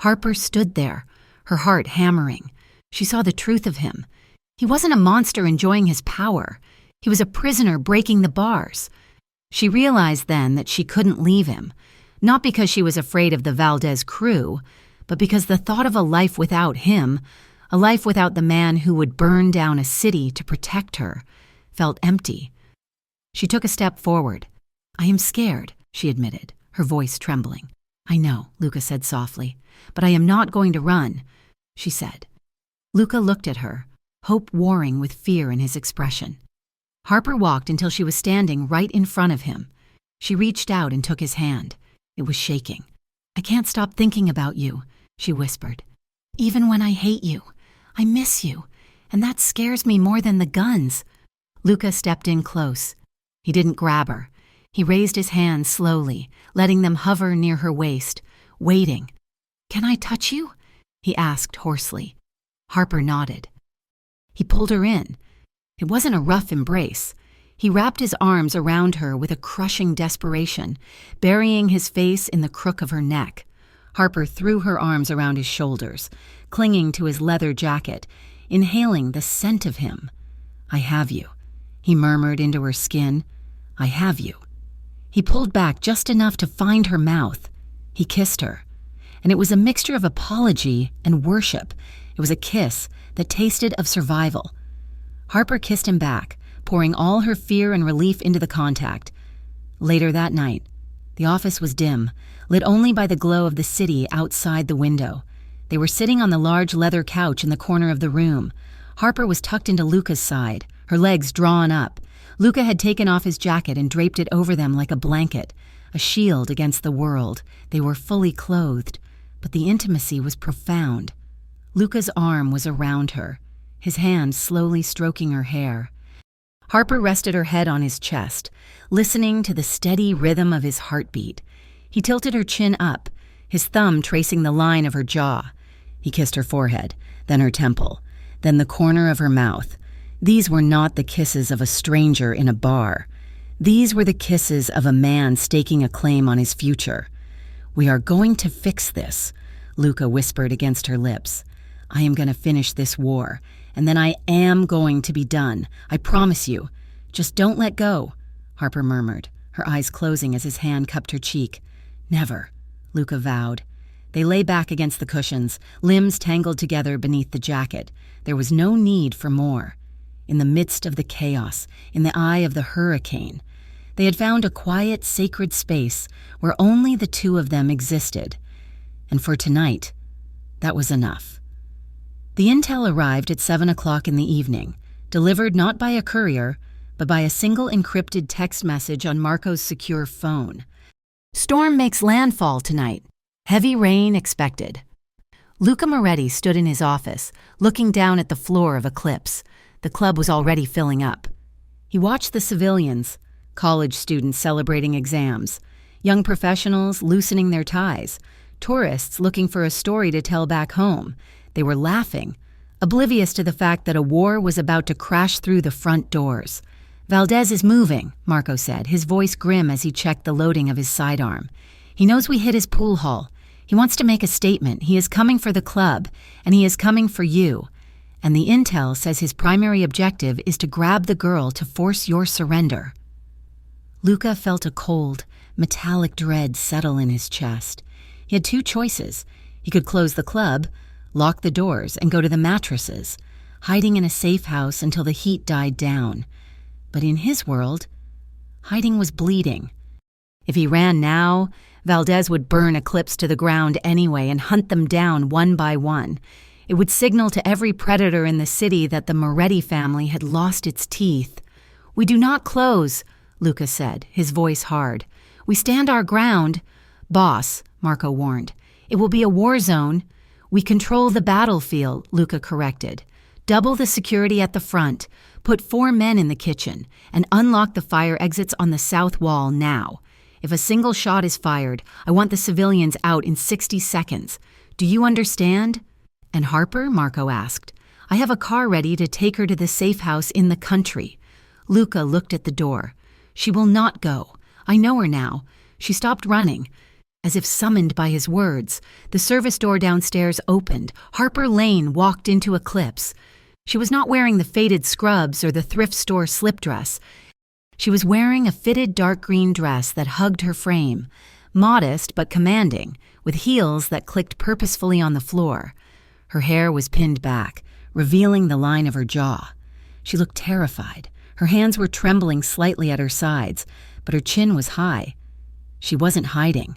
Harper stood there, her heart hammering. She saw the truth of him. He wasn't a monster enjoying his power. He was a prisoner breaking the bars. She realized then that she couldn't leave him, not because she was afraid of the Valdez crew, but because the thought of a life without him, a life without the man who would burn down a city to protect her, felt empty. She took a step forward. I am scared, she admitted, her voice trembling. I know, Luca said softly, but I am not going to run, she said. Luca looked at her, hope warring with fear in his expression. Harper walked until she was standing right in front of him. She reached out and took his hand. It was shaking. I can't stop thinking about you, she whispered. Even when I hate you, I miss you, and that scares me more than the guns. Luca stepped in close. He didn't grab her. He raised his hands slowly, letting them hover near her waist, waiting. Can I touch you? He asked hoarsely. Harper nodded. He pulled her in. It wasn't a rough embrace. He wrapped his arms around her with a crushing desperation, burying his face in the crook of her neck. Harper threw her arms around his shoulders, clinging to his leather jacket, inhaling the scent of him. I have you, he murmured into her skin. I have you. He pulled back just enough to find her mouth. He kissed her, and it was a mixture of apology and worship. It was a kiss that tasted of survival. Harper kissed him back, pouring all her fear and relief into the contact. Later that night, the office was dim, lit only by the glow of the city outside the window. They were sitting on the large leather couch in the corner of the room. Harper was tucked into Luca's side, her legs drawn up. Luca had taken off his jacket and draped it over them like a blanket, a shield against the world. They were fully clothed, but the intimacy was profound. Luca's arm was around her, his hand slowly stroking her hair. Harper rested her head on his chest, listening to the steady rhythm of his heartbeat. He tilted her chin up, his thumb tracing the line of her jaw. He kissed her forehead, then her temple, then the corner of her mouth. These were not the kisses of a stranger in a bar. These were the kisses of a man staking a claim on his future. We are going to fix this, Luca whispered against her lips. I am going to finish this war, and then I am going to be done. I promise you. Just don't let go, Harper murmured, her eyes closing as his hand cupped her cheek. Never, Luca vowed. They lay back against the cushions, limbs tangled together beneath the jacket. There was no need for more. In the midst of the chaos, in the eye of the hurricane, they had found a quiet, sacred space where only the two of them existed. And for tonight, that was enough. The intel arrived at 7 o'clock in the evening, delivered not by a courier, but by a single encrypted text message on Marco's secure phone. Storm makes landfall tonight. Heavy rain expected. Luca Moretti stood in his office, looking down at the floor of Eclipse. The club was already filling up. He watched the civilians, college students celebrating exams, young professionals loosening their ties, tourists looking for a story to tell back home. They were laughing, oblivious to the fact that a war was about to crash through the front doors. "Valdez is moving," Marco said, his voice grim as he checked the loading of his sidearm. "He knows we hit his pool hall. He wants to make a statement. He is coming for the club, and he is coming for you. And the intel says his primary objective is to grab the girl to force your surrender." Luca felt a cold, metallic dread settle in his chest. He had two choices. He could close the club, lock the doors, and go to the mattresses, hiding in a safe house until the heat died down. But in his world, hiding was bleeding. If he ran now, Valdez would burn Eclipse to the ground anyway and hunt them down one by one. It would signal to every predator in the city that the Moretti family had lost its teeth. "We do not close," Luca said, his voice hard. "We stand our ground." "Boss," Marco warned, "it will be a war zone." "We control the battlefield," Luca corrected. "Double the security at the front. Put 4 men in the kitchen, and unlock the fire exits on the south wall now. If a single shot is fired, I want the civilians out in 60 seconds. Do you understand?" "And Harper?" Marco asked. "I have a car ready to take her to the safe house in the country." Luca looked at the door. "She will not go. I know her now." She stopped running. As if summoned by his words, the service door downstairs opened. Harper Lane walked into Eclipse. She was not wearing the faded scrubs or the thrift store slip dress. She was wearing a fitted dark green dress that hugged her frame, modest but commanding, with heels that clicked purposefully on the floor. Her hair was pinned back, revealing the line of her jaw. She looked terrified. Her hands were trembling slightly at her sides, but her chin was high. She wasn't hiding.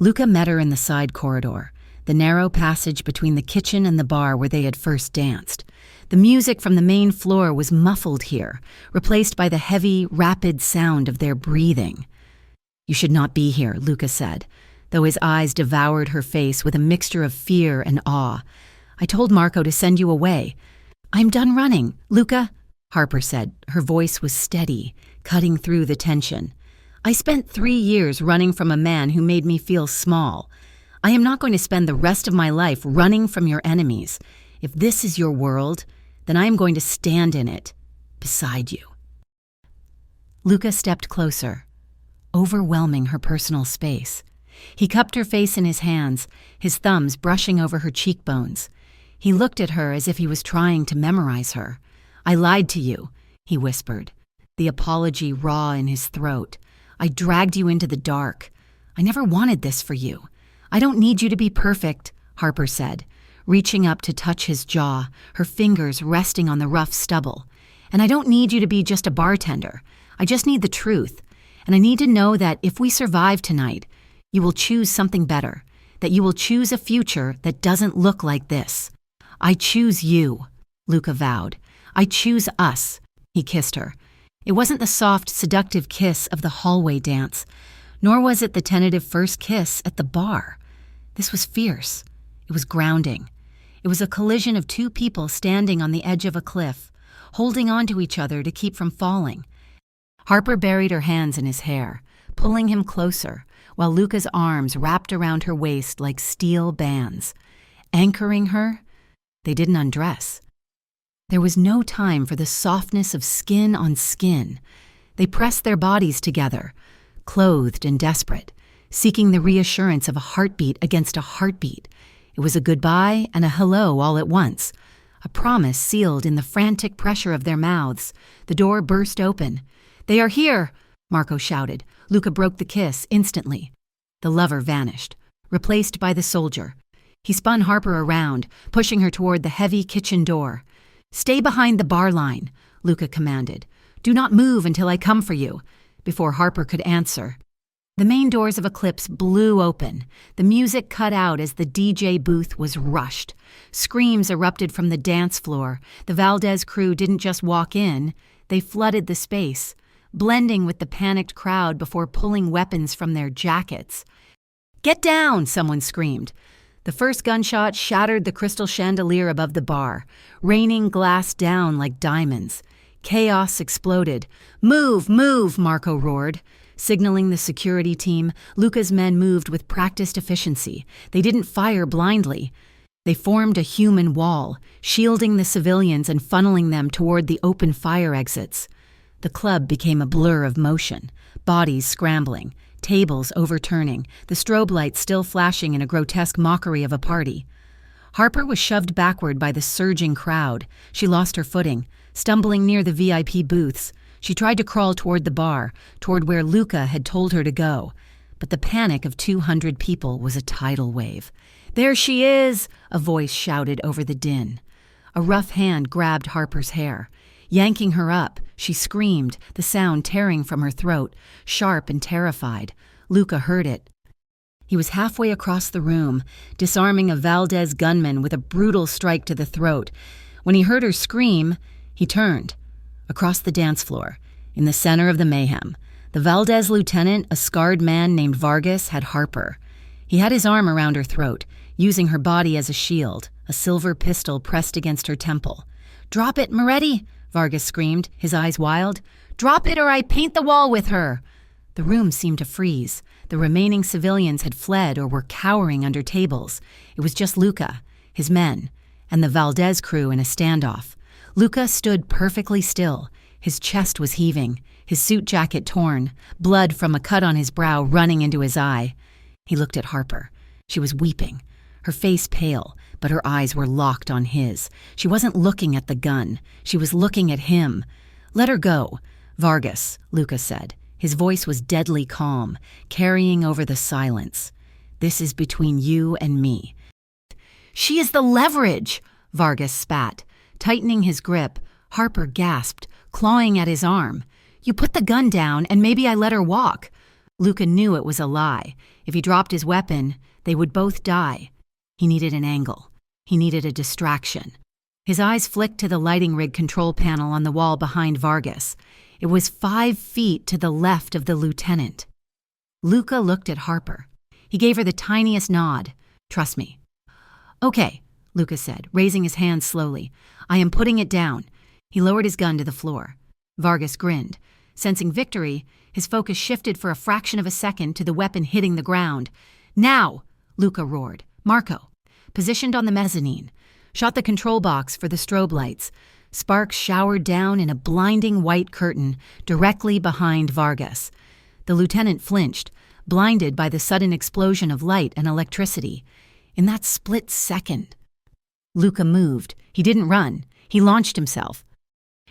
Luca met her in the side corridor, the narrow passage between the kitchen and the bar where they had first danced. The music from the main floor was muffled here, replaced by the heavy, rapid sound of their breathing. "You should not be here," Luca said, though his eyes devoured her face with a mixture of fear and awe. "I told Marco to send you away." "I'm done running, Luca," Harper said. Her voice was steady, cutting through the tension. "I spent 3 years running from a man who made me feel small. I am not going to spend the rest of my life running from your enemies. If this is your world, then I am going to stand in it, beside you." Luca stepped closer, overwhelming her personal space. He cupped her face in his hands, his thumbs brushing over her cheekbones. He looked at her as if he was trying to memorize her. "I lied to you," he whispered, the apology raw in his throat. "I dragged you into the dark. I never wanted this for you. I don't need you to be perfect," Harper said, reaching up to touch his jaw, her fingers resting on the rough stubble. "And I don't need you to be just a bartender. I just need the truth. And I need to know that if we survive tonight, you will choose something better, that you will choose a future that doesn't look like this. I choose you," Luca vowed. "I choose us." He kissed her. It wasn't the soft, seductive kiss of the hallway dance, nor was it the tentative first kiss at the bar. This was fierce. It was grounding. It was a collision of 2 people standing on the edge of a cliff, holding on to each other to keep from falling. Harper buried her hands in his hair, pulling him closer, while Luca's arms wrapped around her waist like steel bands. Anchoring her, they didn't undress. There was no time for the softness of skin on skin. They pressed their bodies together, clothed and desperate, seeking the reassurance of a heartbeat against a heartbeat. It was a goodbye and a hello all at once, a promise sealed in the frantic pressure of their mouths. The door burst open. "They are here!" Marco shouted. Luca broke the kiss instantly. The lover vanished, replaced by the soldier. He spun Harper around, pushing her toward the heavy kitchen door. "Stay behind the bar line," Luca commanded. "Do not move until I come for you," before Harper could answer. The main doors of Eclipse blew open. The music cut out as the DJ booth was rushed. Screams erupted from the dance floor. The Valdez crew didn't just walk in, they flooded the space, blending with the panicked crowd before pulling weapons from their jackets. "Get down!" someone screamed. The first gunshot shattered the crystal chandelier above the bar, raining glass down like diamonds. Chaos exploded. "Move, move!" Marco roared. Signaling the security team, Luca's men moved with practiced efficiency. They didn't fire blindly. They formed a human wall, shielding the civilians and funneling them toward the open fire exits. The club became a blur of motion, bodies scrambling, tables overturning, the strobe lights still flashing in a grotesque mockery of a party. Harper was shoved backward by the surging crowd. She lost her footing, stumbling near the VIP booths. She tried to crawl toward the bar, toward where Luca had told her to go. But the panic of 200 people was a tidal wave. "There she is!" a voice shouted over the din. A rough hand grabbed Harper's hair. Yanking her up, she screamed, the sound tearing from her throat, sharp and terrified. Luca heard it. He was halfway across the room, disarming a Valdez gunman with a brutal strike to the throat. When he heard her scream, he turned. Across the dance floor, in the center of the mayhem, the Valdez lieutenant, a scarred man named Vargas, had Harper. He had his arm around her throat, using her body as a shield, a silver pistol pressed against her temple. "Drop it, Moretti!" Vargas screamed, his eyes wild. "Drop it or I paint the wall with her!" The room seemed to freeze. The remaining civilians had fled or were cowering under tables. It was just Luca, his men, and the Valdez crew in a standoff. Luca stood perfectly still. His chest was heaving, his suit jacket torn, blood from a cut on his brow running into his eye. He looked at Harper. She was weeping, her face pale, but her eyes were locked on his. She wasn't looking at the gun. She was looking at him. "Let her go." "Vargas," Luca said. His voice was deadly calm, carrying over the silence. "This is between you and me." "She is the leverage!" Vargas spat. Tightening his grip, Harper gasped, clawing at his arm. "You put the gun down, and maybe I let her walk." Luca knew it was a lie. If he dropped his weapon, they would both die. He needed an angle. He needed a distraction. His eyes flicked to the lighting rig control panel on the wall behind Vargas. It was 5 feet to the left of the lieutenant. Luca looked at Harper. He gave her the tiniest nod. "Trust me." "Okay," Luca said, raising his hand slowly. "I am putting it down." He lowered his gun to the floor. Vargas grinned. Sensing victory, his focus shifted for a fraction of a second to the weapon hitting the ground. "Now!" Luca roared. "Marco." Positioned on the mezzanine. Shot the control box for the strobe lights. Sparks showered down in a blinding white curtain directly behind Vargas. The lieutenant flinched, blinded by the sudden explosion of light and electricity. In that split second, Luca moved. He didn't run. He launched himself.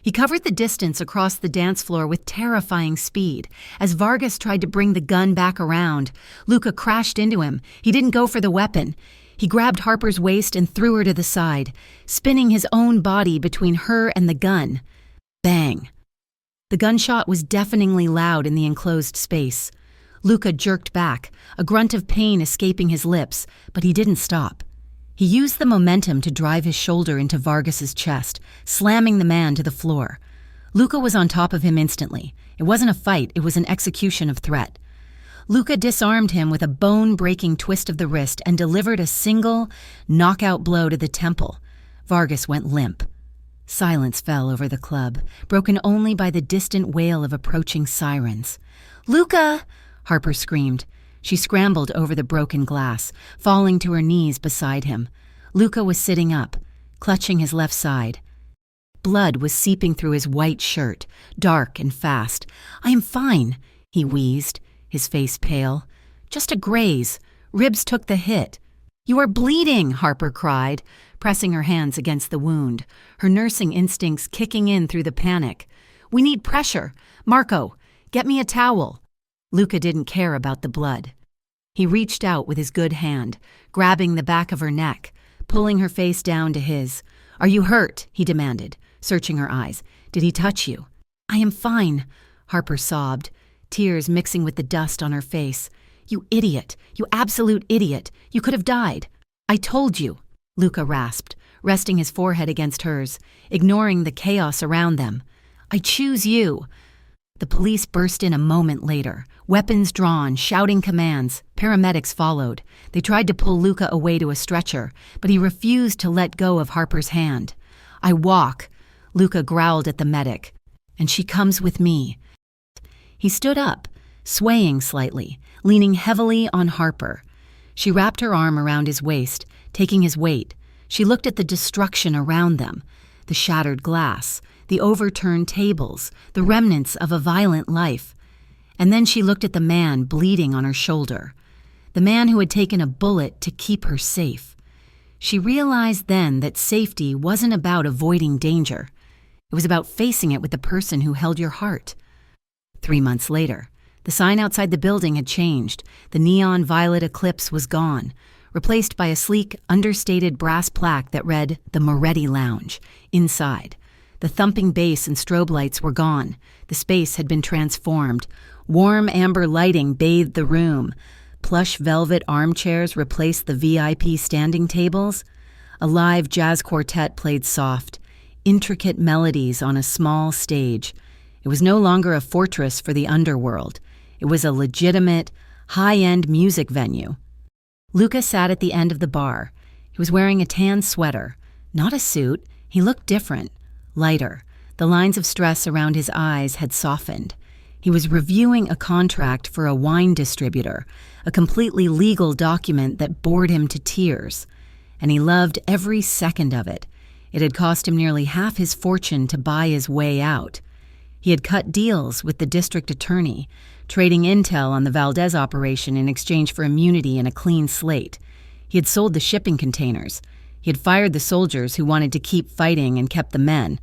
He covered the distance across the dance floor with terrifying speed. As Vargas tried to bring the gun back around, Luca crashed into him. He didn't go for the weapon. He grabbed Harper's waist and threw her to the side, spinning his own body between her and the gun. Bang! The gunshot was deafeningly loud in the enclosed space. Luca jerked back, a grunt of pain escaping his lips, but he didn't stop. He used the momentum to drive his shoulder into Vargas's chest, slamming the man to the floor. Luca was on top of him instantly. It wasn't a fight, it was an execution of threat. Luca disarmed him with a bone-breaking twist of the wrist and delivered a single, knockout blow to the temple. Vargas went limp. Silence fell over the club, broken only by the distant wail of approaching sirens. "Luca!" Harper screamed. She scrambled over the broken glass, falling to her knees beside him. Luca was sitting up, clutching his left side. Blood was seeping through his white shirt, dark and fast. "I am fine," he wheezed, his face pale. "Just a graze. Ribs took the hit." "You are bleeding," Harper cried, pressing her hands against the wound, her nursing instincts kicking in through the panic. "We need pressure. Marco, get me a towel." Luca didn't care about the blood. He reached out with his good hand, grabbing the back of her neck, pulling her face down to his. "Are you hurt?" he demanded, searching her eyes. "Did he touch you?" "I am fine," Harper sobbed. tears mixing with the dust on her face. "You idiot! You absolute idiot! You could have died! I told you!" Luca rasped, resting his forehead against hers, ignoring the chaos around them. "I choose you!" The police burst in a moment later, weapons drawn, shouting commands. Paramedics followed. They tried to pull Luca away to a stretcher, but he refused to let go of Harper's hand. "I walk," Luca growled at the medic, "and she comes with me." He stood up, swaying slightly, leaning heavily on Harper. She wrapped her arm around his waist, taking his weight. She looked at the destruction around them, the shattered glass, the overturned tables, the remnants of a violent life. And then she looked at the man bleeding on her shoulder, the man who had taken a bullet to keep her safe. She realized then that safety wasn't about avoiding danger. It was about facing it with the person who held your heart. 3 months later, the sign outside the building had changed. The neon violet eclipse was gone, replaced by a sleek, understated brass plaque that read, "The Moretti Lounge," inside. The thumping bass and strobe lights were gone. The space had been transformed. Warm amber lighting bathed the room. Plush velvet armchairs replaced the VIP standing tables. A live jazz quartet played soft, intricate melodies on a small stage. It was no longer a fortress for the underworld. It was a legitimate, high-end music venue. Luca sat at the end of the bar. He was wearing a tan sweater. Not a suit. He looked different, lighter. The lines of stress around his eyes had softened. He was reviewing a contract for a wine distributor, a completely legal document that bored him to tears. And he loved every second of it. It had cost him nearly half his fortune to buy his way out. He had cut deals with the district attorney, trading intel on the Valdez operation in exchange for immunity and a clean slate. He had sold the shipping containers. He had fired the soldiers who wanted to keep fighting and kept the men,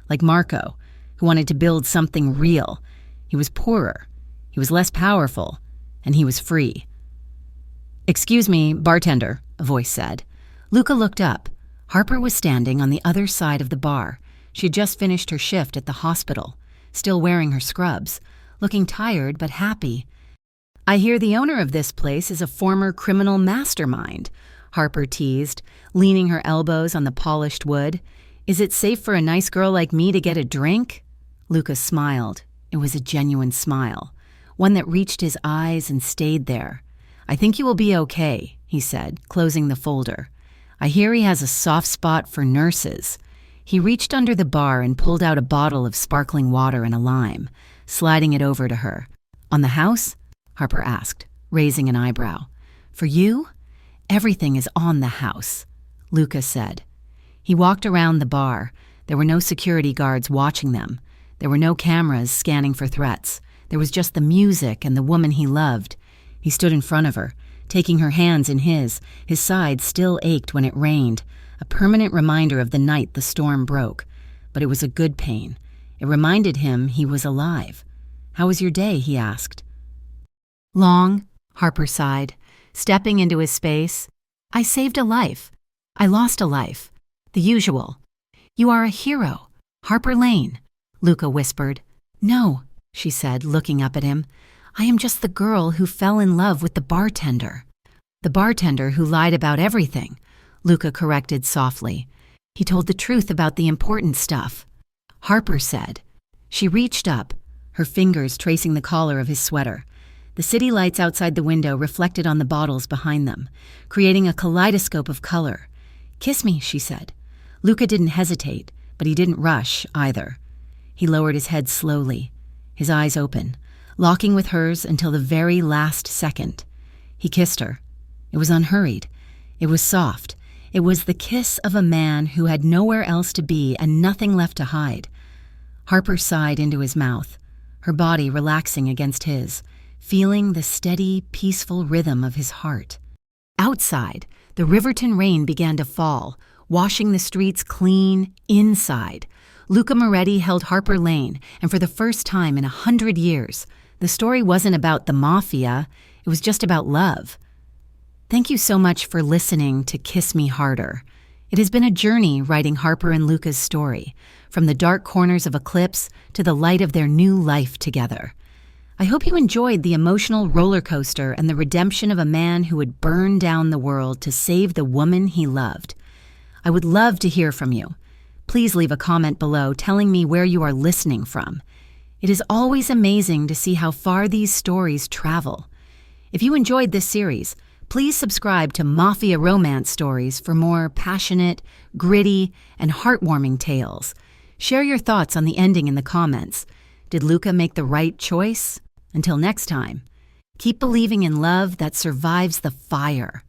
like Marco, who wanted to build something real. He was poorer, he was less powerful, and he was free. "Excuse me, bartender," a voice said. Luca looked up. Harper was standing on the other side of the bar. She had just finished her shift at the hospital, still wearing her scrubs, looking tired but happy. "I hear the owner of this place is a former criminal mastermind," Harper teased, leaning her elbows on the polished wood. "Is it safe for a nice girl like me to get a drink?" Luca smiled. It was a genuine smile, one that reached his eyes and stayed there. "I think you will be okay," he said, closing the folder. "I hear he has a soft spot for nurses." He reached under the bar and pulled out a bottle of sparkling water and a lime, sliding it over to her. "On the house?" Harper asked, raising an eyebrow. "For you? Everything is on the house," Luca said. He walked around the bar. There were no security guards watching them. There were no cameras scanning for threats. There was just the music and the woman he loved. He stood in front of her, taking her hands in his. His side still ached when it rained, a permanent reminder of the night the storm broke. But it was a good pain. It reminded him he was alive. "How was your day?" he asked. "Long," Harper sighed, stepping into his space. "I saved a life. I lost a life. The usual." "You are a hero. Harper Lane," Luca whispered. "No," she said, looking up at him. "I am just the girl who fell in love with the bartender." "The bartender who lied about everything," Luca corrected softly. "He told the truth about the important stuff," Harper said. She reached up, her fingers tracing the collar of his sweater. The city lights outside the window reflected on the bottles behind them, creating a kaleidoscope of color. "Kiss me," she said. Luca didn't hesitate, but he didn't rush either. He lowered his head slowly, his eyes open, locking with hers until the very last second. He kissed her. It was unhurried. It was soft. It was the kiss of a man who had nowhere else to be and nothing left to hide. Harper sighed into his mouth, her body relaxing against his, feeling the steady, peaceful rhythm of his heart. Outside, the Riverton rain began to fall, washing the streets clean inside. Luca Moretti held Harper Lane, and for the first time in 100 years, the story wasn't about the mafia, it was just about love. Thank you so much for listening to Kiss Me Harder. It has been a journey writing Harper and Luca's story, from the dark corners of Eclipse to the light of their new life together. I hope you enjoyed the emotional roller coaster and the redemption of a man who would burn down the world to save the woman he loved. I would love to hear from you. Please leave a comment below telling me where you are listening from. It is always amazing to see how far these stories travel. If you enjoyed this series, please subscribe to Mafia Romance Stories for more passionate, gritty, and heartwarming tales. Share your thoughts on the ending in the comments. Did Luca make the right choice? Until next time, keep believing in love that survives the fire.